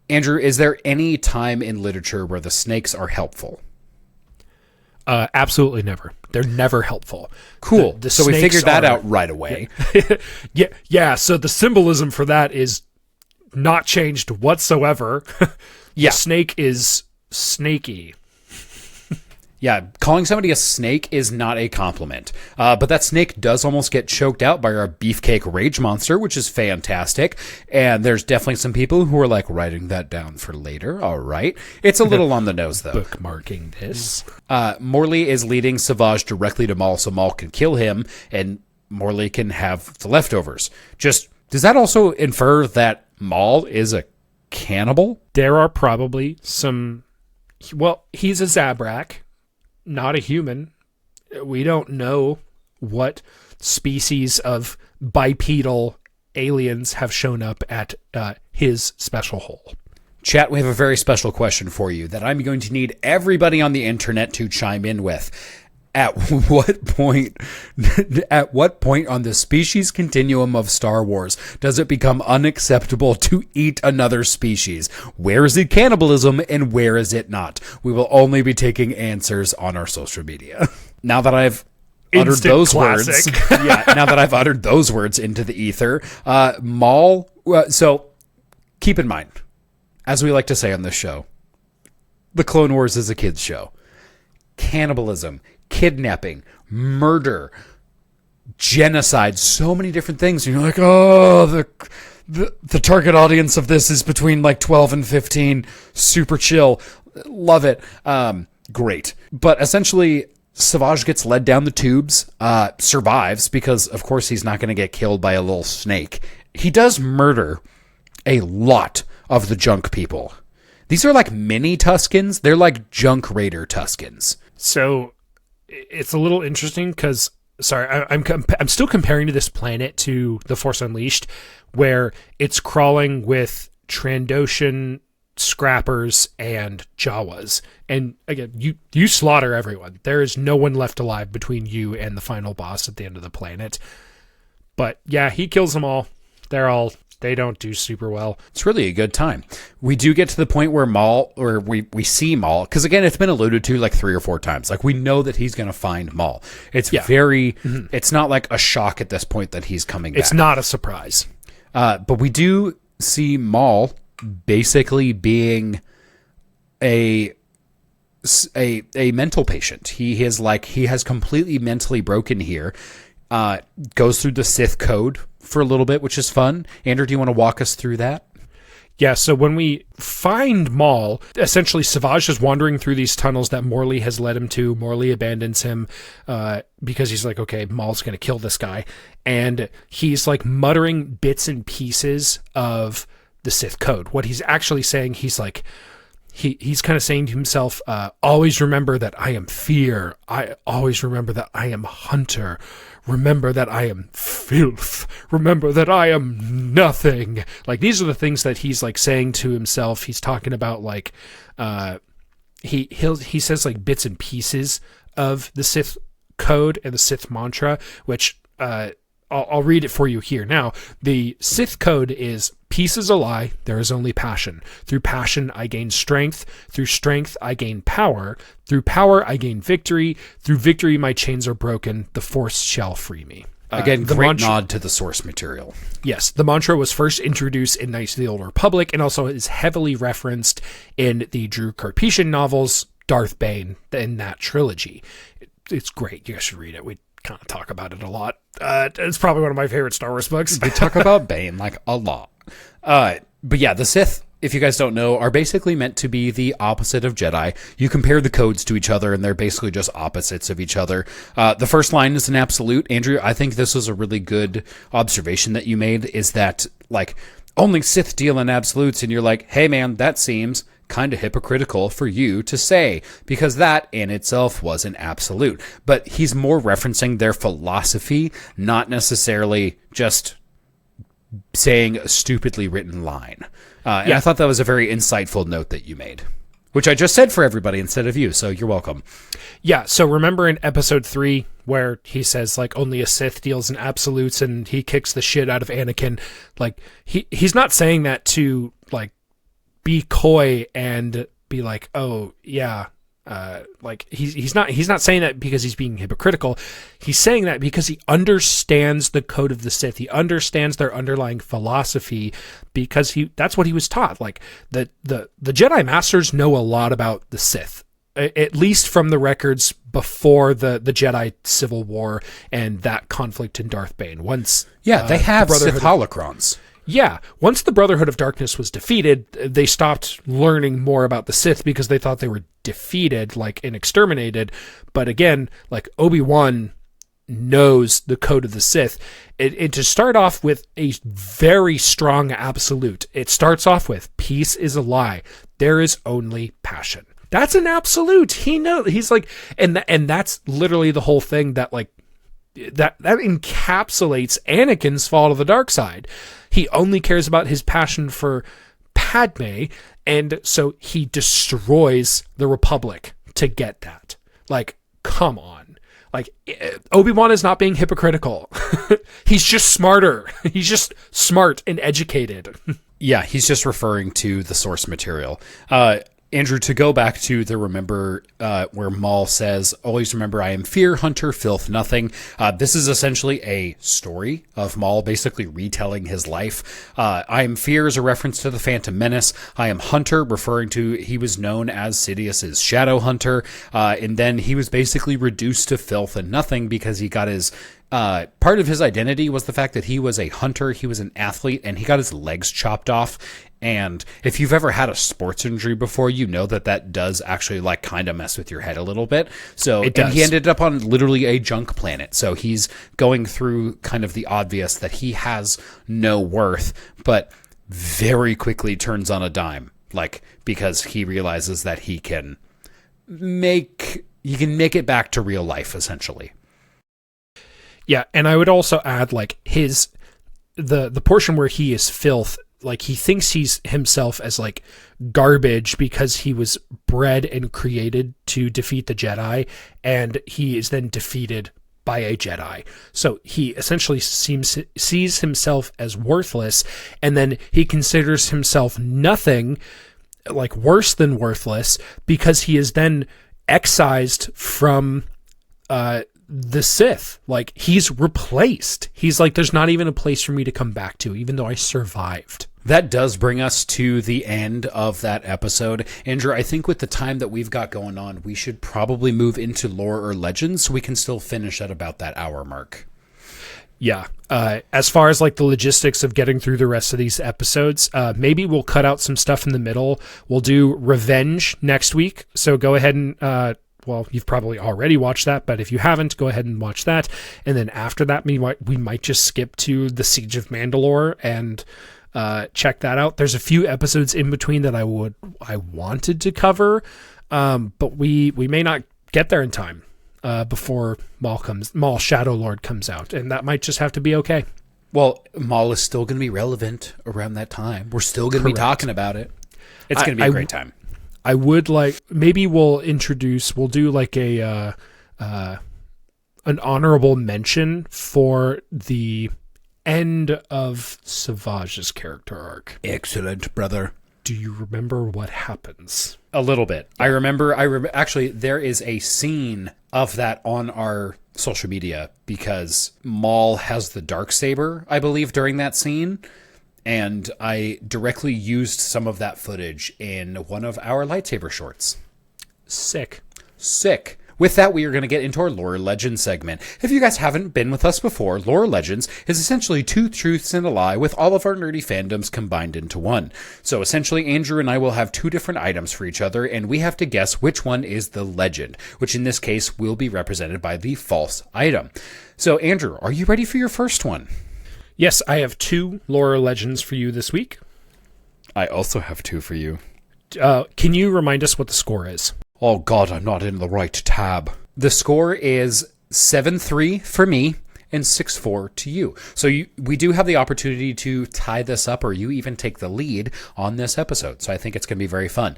Andrew, is there any time in literature where the snakes are helpful? Absolutely never. They're never helpful. Cool. So we figured that out right away. Yeah. So the symbolism for that is not changed whatsoever. The snake is snaky. Yeah, calling somebody a snake is not a compliment. But that snake does almost get choked out by our beefcake rage monster, which is fantastic. And there's definitely some people who are like writing that down for later. All right. It's a little on the nose, though. Bookmarking this. Morley is leading Savage directly to Maul so Maul can kill him, and Morley can have the leftovers. Just, does that also infer that Maul is a cannibal? There are probably some... Well, he's a Zabrak, not a human. We don't know what species of bipedal aliens have shown up at his special hole. Chat, we have a very special question for you that I'm going to need everybody on the internet to chime in with. At what point on the species continuum of Star Wars does it become unacceptable to eat another species? Where is it cannibalism and where is it not? We will only be taking answers on our social media. Now that I've uttered those words, now that I've uttered those words into the ether, Maul. So keep in mind, as we like to say on this show, the Clone Wars is a kids' show. Cannibalism, kidnapping, murder, genocide, so many different things. And you're like, oh, the target audience of this is between like 12 and 15. Super chill. Love it. Great. But essentially, Savage gets led down the tubes, survives because, of course, he's not going to get killed by a little snake. He does murder a lot of the junk people. These are like mini Tuskens. They're like junk raider Tuskens. So it's a little interesting because, sorry, I'm still comparing to this planet to The Force Unleashed, where it's crawling with Trandoshan, Scrappers, and Jawas. And again, you slaughter everyone. There is no one left alive between you and the final boss at the end of the planet. But yeah, he kills them all. They don't do super well. It's really a good time. We do get to the point where Maul, or we see Maul, because again, it's been alluded to like 3 or 4 times. Like we know that he's going to find Maul. It's it's not like a shock at this point that he's coming back. It's not a surprise. But we do see Maul basically being a mental patient. He has completely mentally broken here. Goes through the Sith code for a little bit, which is fun. Andrew, do you want to walk us through that? Yeah, so when we find Maul, essentially Savage is wandering through these tunnels that Morley has led him to. Morley abandons him because he's like, okay, Maul's going to kill this guy. And he's like muttering bits and pieces of the Sith code. What he's actually saying, he's like, he's kind of saying to himself, always remember that I am fear. I always remember that I am hunter. Remember that I am filth. Remember that I am nothing. Like, these are the things that he's like saying to himself. He's talking about like, he says like bits and pieces of the Sith code and the Sith mantra, which, I'll read it for you here. Now, the Sith code is: peace is a lie, there is only passion. Through passion, I gain strength. Through strength, I gain power. Through power, I gain victory. Through victory, my chains are broken. The Force shall free me. Again, great nod to the source material. Yes, the mantra was first introduced in Knights of the Old Republic and also is heavily referenced in the Drew Karpyshyn novels, Darth Bane, in that trilogy. It's great. You guys should read it. We kind of talk about it a lot. It's probably one of my favorite Star Wars books. We talk about Bane like a lot. But yeah, the Sith, if you guys don't know, are basically meant to be the opposite of Jedi. You compare the codes to each other, and they're basically just opposites of each other. The first line is an absolute. Andrew, I think this was a really good observation that you made, is that, like, only Sith deal in absolutes, and you're like, hey, man, that seems kind of hypocritical for you to say, because that in itself was an absolute. But he's more referencing their philosophy, not necessarily just saying a stupidly written line. And I thought that was a very insightful note that you made, which I just said for everybody instead of you, so you're welcome. Yeah, so remember in episode 3 where he says, like, only a Sith deals in absolutes, and he kicks the shit out of Anakin. Like, he's not saying that to, like, be coy and be like, oh, yeah, like he's not saying that because he's being hypocritical. He's saying that because he understands the code of the Sith. He understands their underlying philosophy, because that's what he was taught. Like, the Jedi Masters know a lot about the Sith, at least from the records before the Jedi Civil War and that conflict in Darth Bane. Once they have Sith holocrons. Yeah, once the Brotherhood of Darkness was defeated, they stopped learning more about the Sith because they thought they were defeated, like, and exterminated. But again, like, Obi-Wan knows the code of the Sith. It to start off with a very strong absolute. It starts off with peace is a lie. There is only passion. That's an absolute. He knows. He's like, and that's literally the whole thing that like that encapsulates Anakin's fall to the dark side. He only cares about his passion for Padme, and so he destroys the Republic to get that. Like, come on. Like, Obi-Wan is not being hypocritical. He's just smarter. He's just smart and educated. Yeah, he's just referring to the source material. Andrew, to go back to the remember where Maul says, always remember I am fear, hunter, filth, nothing. This is essentially a story of Maul basically retelling his life. I am fear is a reference to the Phantom Menace. I am hunter, referring to he was known as Sidious's shadow hunter. And then he was basically reduced to filth and nothing because he got his... part of his identity was the fact that he was a hunter, he was an athlete, and he got his legs chopped off. And if you've ever had a sports injury before, you know that does actually like kind of mess with your head a little bit. So and he ended up on literally a junk planet. So he's going through kind of the obvious that he has no worth, but very quickly turns on a dime, like because he realizes that he can make it back to real life essentially. Yeah, and I would also add like the portion where he is filth, like he thinks he's himself as like garbage because he was bred and created to defeat the Jedi, and he is then defeated by a Jedi. So he essentially sees himself as worthless, and then he considers himself nothing, like worse than worthless, because he is then excised from the Sith. Like he's replaced. He's like, there's not even a place for me to come back to, even though I survived. That does bring us to the end of that episode. Andrew, I think with the time that we've got going on, we should probably move into lore or legends so we can still finish at about that hour mark. Yeah. As far as like the logistics of getting through the rest of these episodes, maybe we'll cut out some stuff in the middle. We'll do Revenge next week. So go ahead and, well, you've probably already watched that, but if you haven't, go ahead and watch that. And then after that, we might just skip to the Siege of Mandalore and check that out. There's a few episodes in between that I wanted to cover, but we may not get there in time before Maul Shadow Lord comes out, and that might just have to be okay. Well, Maul is still going to be relevant around that time. We're still going to be talking about it. It's going to be a great time. I would like, maybe we'll do like an honorable mention for the end of Savage's character arc. Excellent, brother. Do you remember what happens? A little bit. I remember actually there is a scene of that on our social media because Maul has the Darksaber, I believe, during that scene. And I directly used some of that footage in one of our lightsaber shorts. Sick. With that, we are going to get into our Lore Legends segment. If you guys haven't been with us before, Lore Legends is essentially two truths and a lie with all of our nerdy fandoms combined into one. So essentially, Andrew and I will have two different items for each other, and we have to guess which one is the legend, which in this case will be represented by the false item. So Andrew, are you ready for your first one? Yes, I have two Lore Legends for you this week. I also have two for you. Can you remind us what the score is? Oh God, I'm not in the right tab. The score is 7-3 for me and 6-4 to you. So we do have the opportunity to tie this up, or you even take the lead on this episode. So I think it's going to be very fun.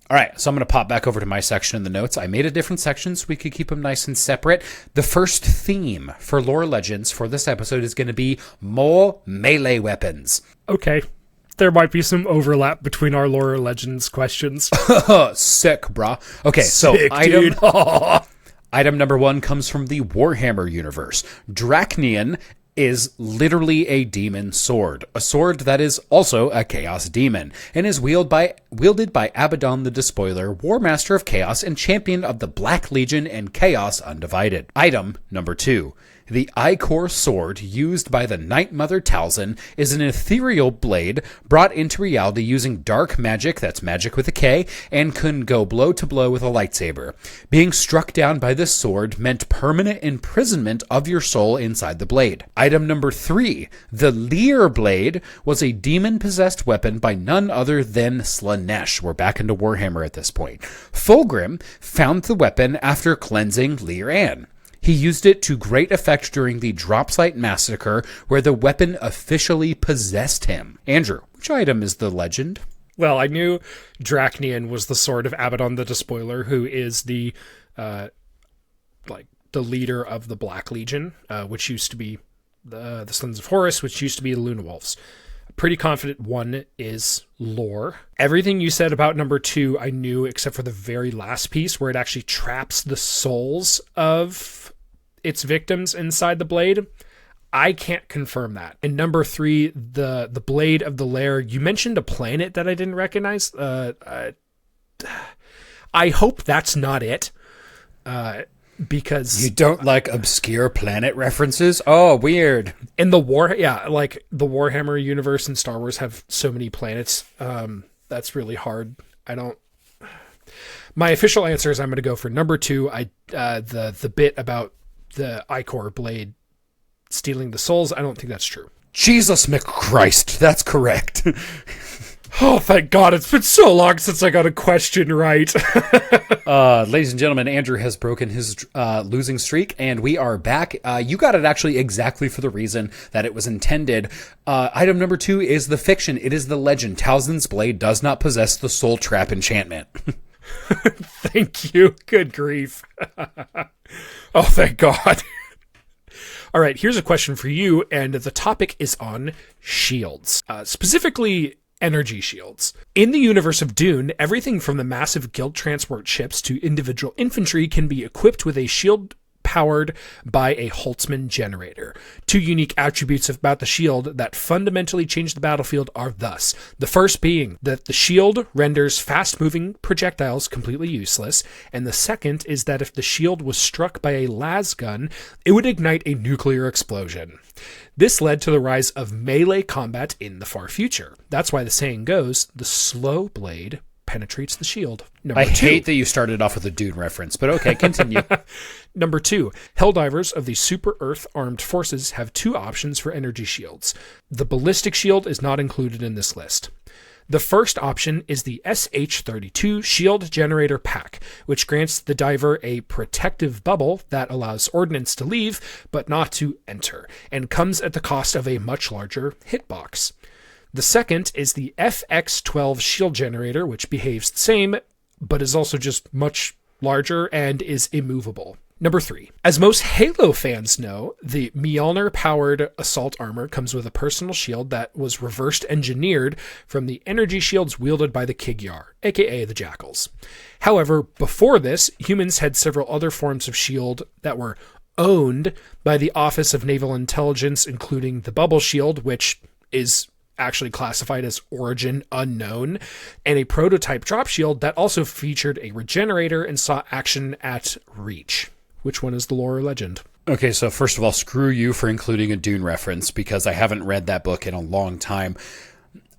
All right, so I'm going to pop back over to my section in the notes. I made a different section so we could keep them nice and separate. The first theme for Lore Legends for this episode is going to be more melee weapons. Okay. There might be some overlap between our Lore Legends questions. Sick, brah. Okay, so Sick, item number 1 comes from the Warhammer universe. Drachnian is literally a demon sword, a sword that is also a chaos demon, and is wielded by Abaddon the Despoiler, War Master of Chaos and champion of the Black Legion and Chaos Undivided. Item number 2. The Ichor sword used by the Night Mother Talzin is an ethereal blade brought into reality using dark magic, that's magic with a K, and can go blow to blow with a lightsaber. Being struck down by this sword meant permanent imprisonment of your soul inside the blade. Item number 3. The Leer blade was a demon-possessed weapon by none other than Slaanesh. We're back into Warhammer at this point. Fulgrim found the weapon after cleansing Leer Ann. He used it to great effect during the Dropsite Massacre, where the weapon officially possessed him. Andrew, which item is the legend? Well, I knew Dracnian was the sword of Abaddon the Despoiler, who is the leader of the Black Legion, which used to be the Sons of Horus, which used to be the Luna Wolves. Pretty confident one is lore. Everything you said about number 2, I knew, except for the very last piece where it actually traps the souls of its victims inside the blade. I can't confirm that. And number 3, the blade of the lair. You mentioned a planet that I didn't recognize. I hope that's not it. Because you don't like obscure planet references? Oh, weird. In the Warhammer universe and Star Wars have so many planets. That's really hard. My official answer is I'm going to go for number 2. The bit about the Ichor blade stealing the souls. I don't think that's true. Jesus McChrist, that's correct. Oh, thank God. It's been so long since I got a question right. Ladies and gentlemen, Andrew has broken his losing streak, and we are back. You got it actually exactly for the reason that it was intended. Item number 2 is the fiction. It is the legend. Talzin's blade does not possess the soul trap enchantment. Thank you. Good grief. Oh, thank God. All right, here's a question for you, and the topic is on shields. Specifically, energy shields. In the universe of Dune, everything from the massive guild transport ships to individual infantry can be equipped with a shield powered by a Holtzman generator. 2 unique attributes about the shield that fundamentally change the battlefield are thus. The first being that the shield renders fast-moving projectiles completely useless, and the second is that if the shield was struck by a las gun, it would ignite a nuclear explosion. This led to the rise of melee combat in the far future. That's why the saying goes, the slow blade penetrates the shield. I hate that you started off with a Dune reference, but okay, continue. Number 2, Helldivers of the Super Earth Armed Forces have 2 options for energy shields. The ballistic shield is not included in this list. The first option is the SH-32 Shield Generator Pack, which grants the diver a protective bubble that allows ordnance to leave, but not to enter, and comes at the cost of a much larger hitbox. The second is the FX-12 Shield Generator, which behaves the same, but is also just much larger and is immovable. Number 3. As most Halo fans know, the Mjolnir-powered assault armor comes with a personal shield that was reversed engineered from the energy shields wielded by the Kigyar, aka the Jackals. However, before this, humans had several other forms of shield that were owned by the Office of Naval Intelligence, including the Bubble Shield, which is actually classified as origin unknown, and a prototype drop shield that also featured a regenerator and saw action at Reach. Which one is the lore or legend? Okay, so first of all, screw you for including a Dune reference, because I haven't read that book in a long time.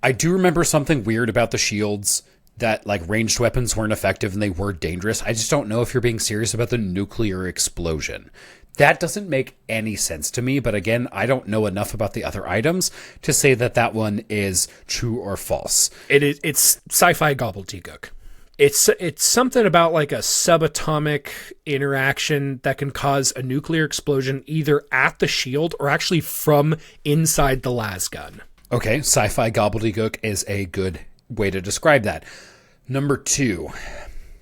I do remember something weird about the shields, that like ranged weapons weren't effective and they were dangerous. I just don't know if you're being serious about the nuclear explosion. That doesn't make any sense to me, but again, I don't know enough about the other items to say that that one is true or false. It's sci-fi gobbledygook. It's something about like a subatomic interaction that can cause a nuclear explosion either at the shield or actually from inside the las gun. Okay, sci-fi gobbledygook is a good way to describe that. Number 2.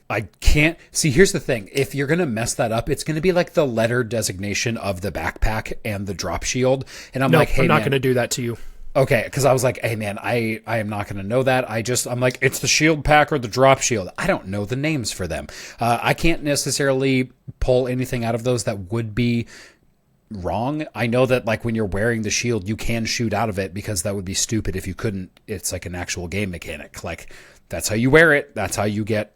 I can't see. Here's the thing. If you're going to mess that up, it's going to be like the letter designation of the backpack and the drop shield. And I'm like, hey, I'm not going to do that to you. Okay. Cause I was like, hey man, I am not going to know that. I'm like, it's the shield pack or the drop shield. I don't know the names for them. I can't necessarily pull anything out of those that would be wrong. I know that like when you're wearing the shield, you can shoot out of it because that would be stupid if you couldn't. It's like an actual game mechanic. Like that's how you wear it. That's how you get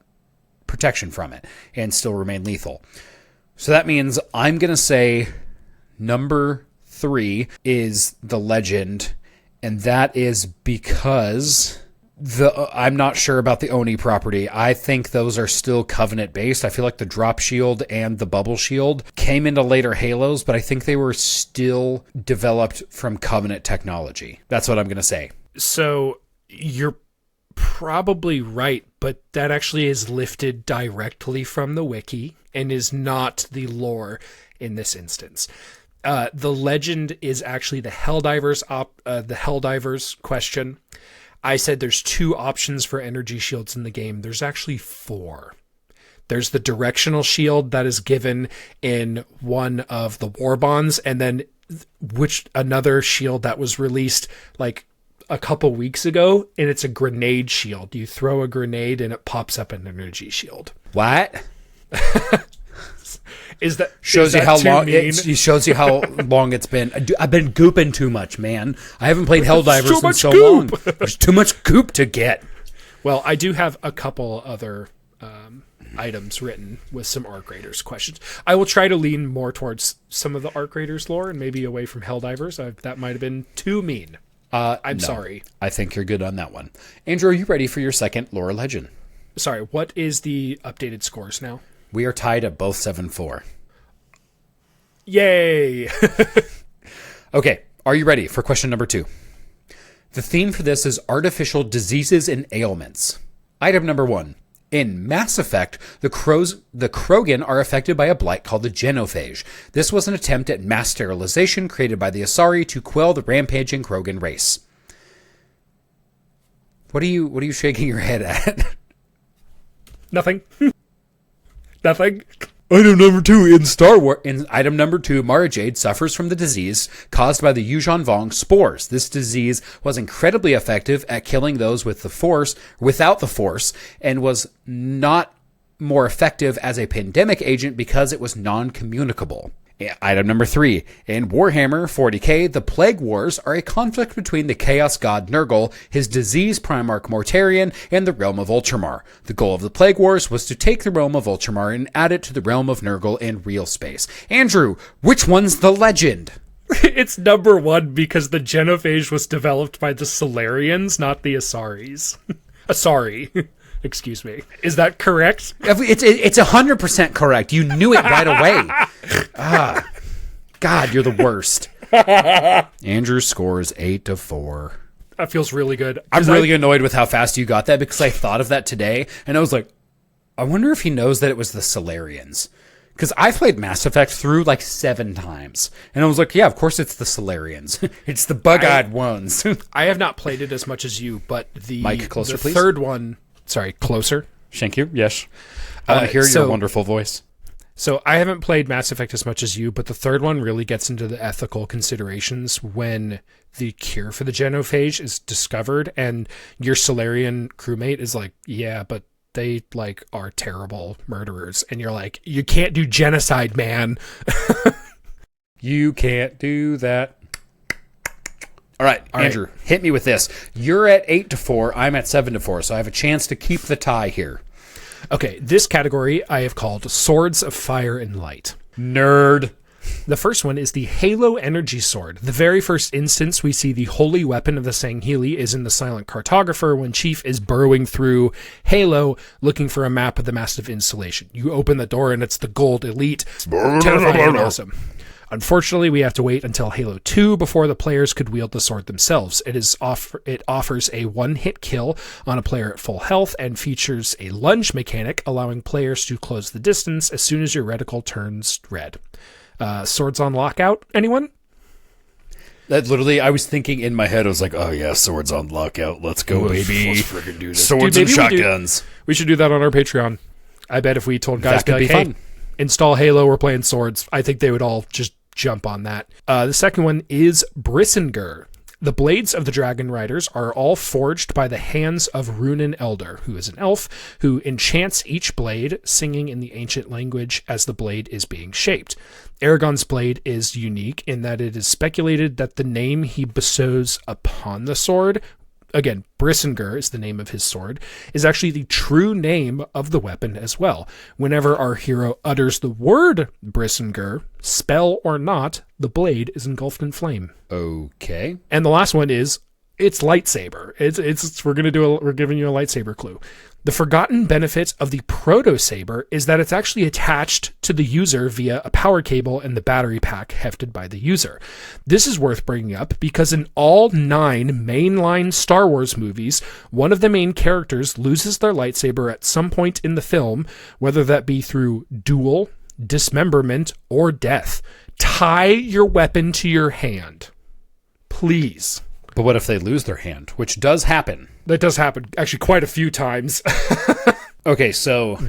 protection from it and still remain lethal. So that means I'm going to say number 3 is the Legend. And that is because I'm not sure about the Oni property. I think those are still Covenant based. I feel like the drop shield and the bubble shield came into later Halos, but I think they were still developed from Covenant technology. That's what I'm going to say. So you're probably right, but that actually is lifted directly from the wiki and is not the lore in this instance. The Legend is actually the Helldivers question. I said there's 2 options for energy shields in the game. There's actually 4. There's the directional shield that is given in one of the war bonds, and then another shield that was released like a couple weeks ago, and it's a grenade shield. You throw a grenade and it pops up an energy shield. What? Shows you how long it shows you how long it's been. I've been gooping too much, man. I haven't played Helldivers in so long. There's too much goop to get. Well, I do have a couple other items written with some Arc Raiders questions. I will try to lean more towards some of the Arc Raiders lore and maybe away from Helldivers. That might have been too mean. I'm sorry. I think you're good on that one. Andrew, are you ready for your second lore legend? Sorry, what is the updated scores now? We are tied at both 7-4. Yay! Okay, are you ready for question number 2? The theme for this is artificial diseases and ailments. Item number 1. In Mass Effect, the Krogan are affected by a blight called the genophage. This was an attempt at mass sterilization created by the Asari to quell the rampaging Krogan race. What are you shaking your head at? Nothing. Nothing. Item number 2 in Star Wars. In item number 2, Mara Jade suffers from the disease caused by the Yuuzhan Vong spores. This disease was incredibly effective at killing those without the Force, and was not more effective as a pandemic agent because it was non-communicable. Item number 3. In Warhammer 40k, the Plague Wars are a conflict between the Chaos God Nurgle, his disease Primarch Mortarion, and the realm of Ultramar. The goal of the Plague Wars was to take the realm of Ultramar and add it to the realm of Nurgle in real space. Andrew, which one's the Legend? It's number 1 because the genophage was developed by the Solarians, not the Asaris. Asari. Excuse me. Is that correct? It's 100% correct. You knew it right away. God, you're the worst. Andrew scores 8-4. That feels really good. I'm really annoyed with how fast you got that because I thought of that today and I was like, I wonder if he knows that it was the Solarians. Because I played Mass Effect through like 7 times. And I was like, yeah, of course it's the Solarians. It's the bug-eyed ones. I have not played it as much as you, but Mike, closer, please. Third one... Sorry, closer. Thank you. Yes. I want to hear your wonderful voice. So I haven't played Mass Effect as much as you, but the third one really gets into the ethical considerations when the cure for the genophage is discovered and your Solarian crewmate is like, yeah, but they like are terrible murderers. And you're like, you can't do genocide, man. You can't do that. All right, Andrew, hit me with this. You're at 8-4. I'm at 7-4, so I have a chance to keep the tie here. Okay, this category I have called Swords of Fire and Light. Nerd. The first one is the Halo Energy Sword. The very first instance we see the holy weapon of the Sangheili is in the Silent Cartographer when Chief is burrowing through Halo looking for a map of the massive installation. You open the door and it's the Gold Elite. Terrifying and awesome. Unfortunately, we have to wait until Halo 2 before the players could wield the sword themselves. It offers a one-hit kill on a player at full health and features a lunge mechanic, allowing players to close the distance as soon as your reticle turns red. Swords on lockout, anyone? That literally, I was thinking in my head, I was like, oh yeah, swords on lockout. Let's go, baby. Let's freaking do this. Swords and shotguns. We should do that on our Patreon. I bet if we told guys, that could be fun. Install Halo, we're playing swords, I think they would all just jump on that. The second one is Brissinger. The blades of the Dragon Riders are all forged by the hands of Runin Elder, who is an elf, who enchants each blade, singing in the ancient language as the blade is being shaped. Aragon's blade is unique in that it is speculated that the name he bestows upon the sword, again, Brisingar is the name of his sword, is actually the true name of the weapon as well. Whenever our hero utters the word Brisingar, spell or not, the blade is engulfed in flame. Okay. And the last one is it's lightsaber. We're giving you a lightsaber clue. The forgotten benefit of the proto-saber is that it's actually attached to the user via a power cable and the battery pack hefted by the user. This is worth bringing up because in all 9 mainline Star Wars movies, one of the main characters loses their lightsaber at some point in the film, whether that be through duel, dismemberment, or death. Tie your weapon to your hand. Please. But what if they lose their hand, which does happen? That does happen, actually, quite a few times. Okay, so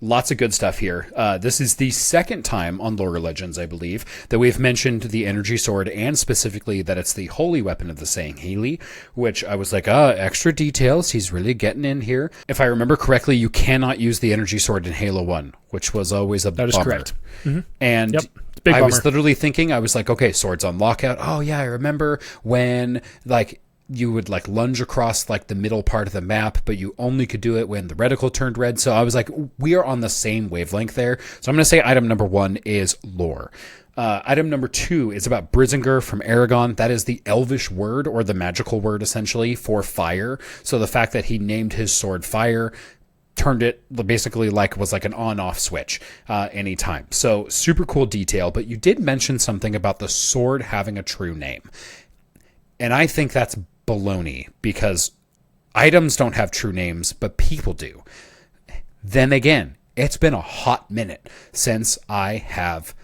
lots of good stuff here. This is the second time on Lore Legends, I believe, that we've mentioned the energy sword and specifically that it's the holy weapon of the Sangheili, which I was like, extra details. He's really getting in here. If I remember correctly, you cannot use the energy sword in Halo 1, which was always a bummer. That is correct. Mm-hmm. And yep. Big I bummer. was literally thinking, I was like, okay, swords on lockout. Oh yeah, I remember when you would lunge across the middle part of the map, but you only could do it when the reticle turned red. So I was like, we are on the same wavelength there. So I'm going to say item number 1 is lore. Item number 2 is about Brisingar from Aragon. That is the elvish word, or the magical word essentially, for fire. So the fact that he named his sword fire turned it basically was like an on-off switch anytime. So super cool detail, but you did mention something about the sword having a true name. And I think that's baloney, because items don't have true names, but people do. Then again, it's been a hot minute since I have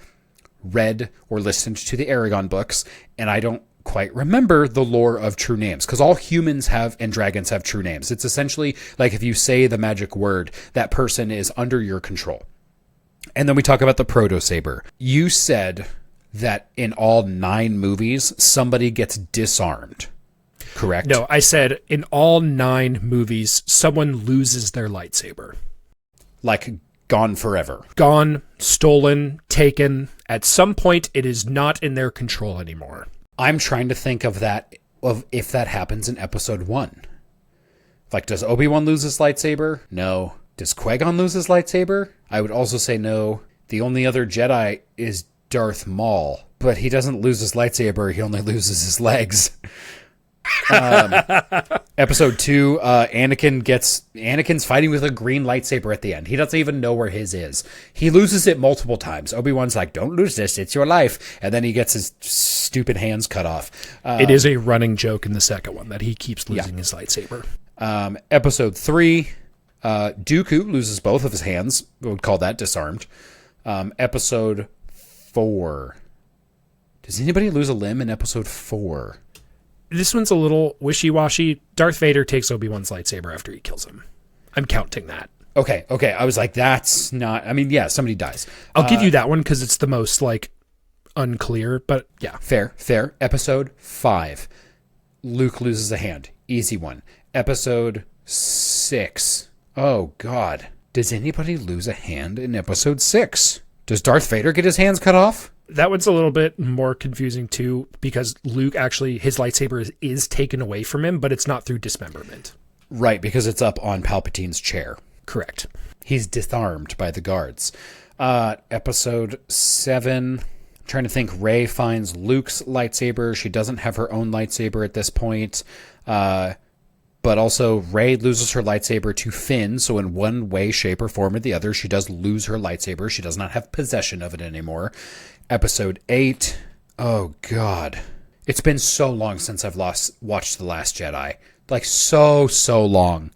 read or listened to the Aragon books, and I don't quite remember the lore of true names, because all humans have and dragons have true names. It's essentially like if you say the magic word, that person is under your control. And then we talk about the proto-saber. You said that in all 9 movies, somebody gets disarmed, correct? No, I said in all 9 movies, someone loses their lightsaber. Like gone forever. Gone, stolen, taken. At some point, it is not in their control anymore. I'm trying to think of if that happens in episode 1. Does Obi-Wan lose his lightsaber? No. Does Qui-Gon lose his lightsaber? I would also say no. The only other Jedi is Darth Maul, but he doesn't lose his lightsaber, he only loses his legs. Episode 2, Anakin's fighting with a green lightsaber at the end. He doesn't even know where his is. He loses it multiple times. Obi-Wan's like, don't lose this, it's your life. And then he gets his stupid hands cut off. It is a running joke in the second one that he keeps losing his lightsaber. Episode 3, Dooku loses both of his hands. We would call that disarmed. Episode 4. Does anybody lose a limb in episode 4? This one's a little wishy-washy. Darth Vader takes Obi-Wan's lightsaber after he kills him. I'm counting that. Okay. I was like, that's not... I mean, yeah, somebody dies. I'll give you that one because it's the most, unclear, but yeah. Fair. Episode 5. Luke loses a hand. Easy one. Episode 6. Oh, God. Does anybody lose a hand in episode 6? Does Darth Vader get his hands cut off? That one's a little bit more confusing, too, because Luke actually, his lightsaber is taken away from him, but it's not through dismemberment. Right, because it's up on Palpatine's chair. Correct. He's disarmed by the guards. Episode 7. I'm trying to think. Rey finds Luke's lightsaber. She doesn't have her own lightsaber at this point. But also, Rey loses her lightsaber to Finn, so in one way, shape, or form or the other, she does lose her lightsaber. She does not have possession of it anymore. Episode 8. Oh, God. It's been so long since I've watched The Last Jedi. So long.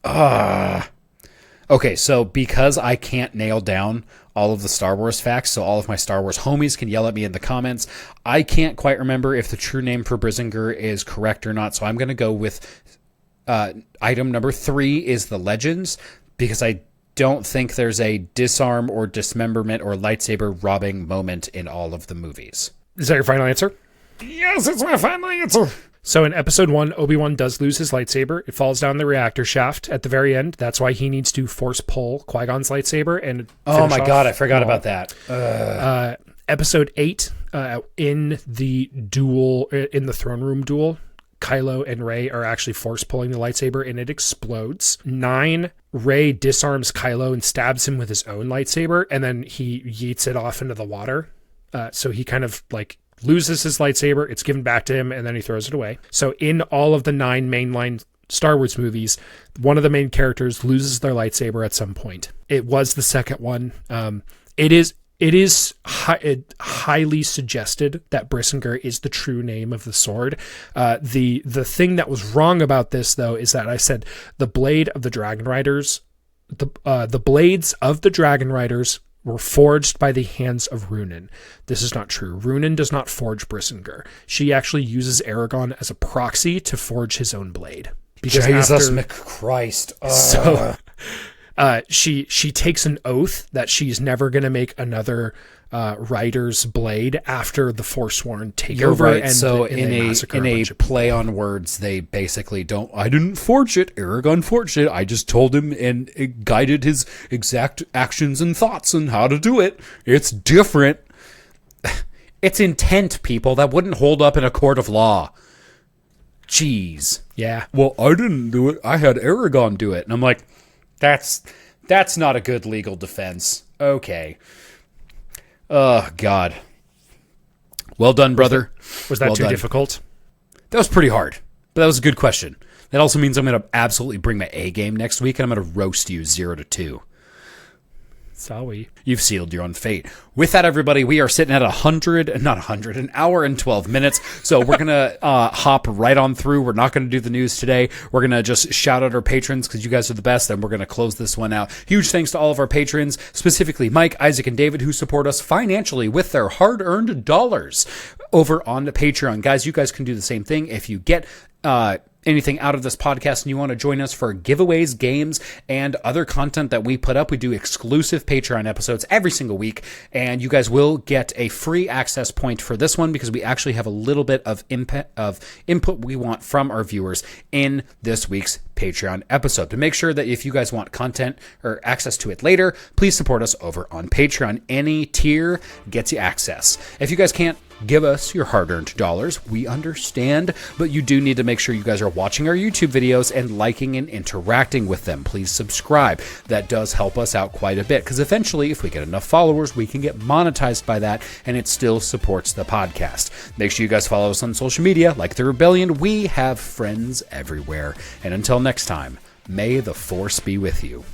Okay, so because I can't nail down all of the Star Wars facts, so all of my Star Wars homies can yell at me in the comments, I can't quite remember if the true name for Brisingar is correct or not, so I'm going to go with... item number 3 is the legends, because I don't think there's a disarm or dismemberment or lightsaber robbing moment in all of the movies. Is that your final answer? Yes, it's my final answer. So in episode 1, Obi-Wan does lose his lightsaber. It falls down the reactor shaft at the very end. That's why he needs to force pull Qui-Gon's lightsaber. And oh my God, I forgot about that. Episode 8, in the throne room duel, Kylo and Rey are actually force pulling the lightsaber and it explodes. 9, Rey disarms Kylo and stabs him with his own lightsaber, and then he yeets it off into the water. So he kind of like loses his lightsaber, it's given back to him, and then he throws it away. So in all of the 9 mainline Star Wars movies, one of the main characters loses their lightsaber at some point. It was the second one. It is highly suggested that Brisengr is the true name of the sword. The thing that was wrong about this, though, is that I said the blade of the Dragon Riders, the blades of the Dragon Riders were forged by the hands of Runin. This is not true. Runin does not forge Brisengr. She actually uses Aragon as a proxy to forge his own blade. Because Jesus Christ. So she takes an oath that she's never going to make another rider's blade after the Forsworn take over. Right. And so in a play on words, they basically don't. I didn't forge it. Aragon forged it. I just told him and it guided his exact actions and thoughts and how to do it. It's different. It's intent, people. That wouldn't hold up in a court of law. Jeez. Yeah. Well, I didn't do it. I had Aragon do it, and I'm like, that's not a good legal defense. Okay. Oh, God. Well done, brother. Was that too difficult? That was pretty hard, but that was a good question. That also means I'm going to absolutely bring my A game next week, and I'm going to roast you 0-2. Sorry. You've sealed your own fate. With that, everybody, we are sitting at an hour and 12 minutes. So we're going to hop right on through. We're not going to do the news today. We're going to just shout out our patrons because you guys are the best, and we're going to close this one out. Huge thanks to all of our patrons, specifically Mike, Isaac, and David, who support us financially with their hard-earned dollars over on the Patreon. Guys, you guys can do the same thing. If you get anything out of this podcast and you want to join us for giveaways, games, and other content that we put up, we do exclusive Patreon episodes every single week, and you guys will get a free access point for this one because we actually have a little bit of input we want from our viewers in this week's Patreon episode. To make sure that if you guys want content or access to it later, please support us over on Patreon. Any tier gets you access. If you guys can't give us your hard-earned dollars, we understand, but you do need to make sure you guys are watching our YouTube videos and liking and interacting with them. Please subscribe. That does help us out quite a bit because eventually, if we get enough followers, we can get monetized by that, and it still supports the podcast. Make sure you guys follow us on social media like The Rebellion. We have friends everywhere. And until next time, may the Force be with you.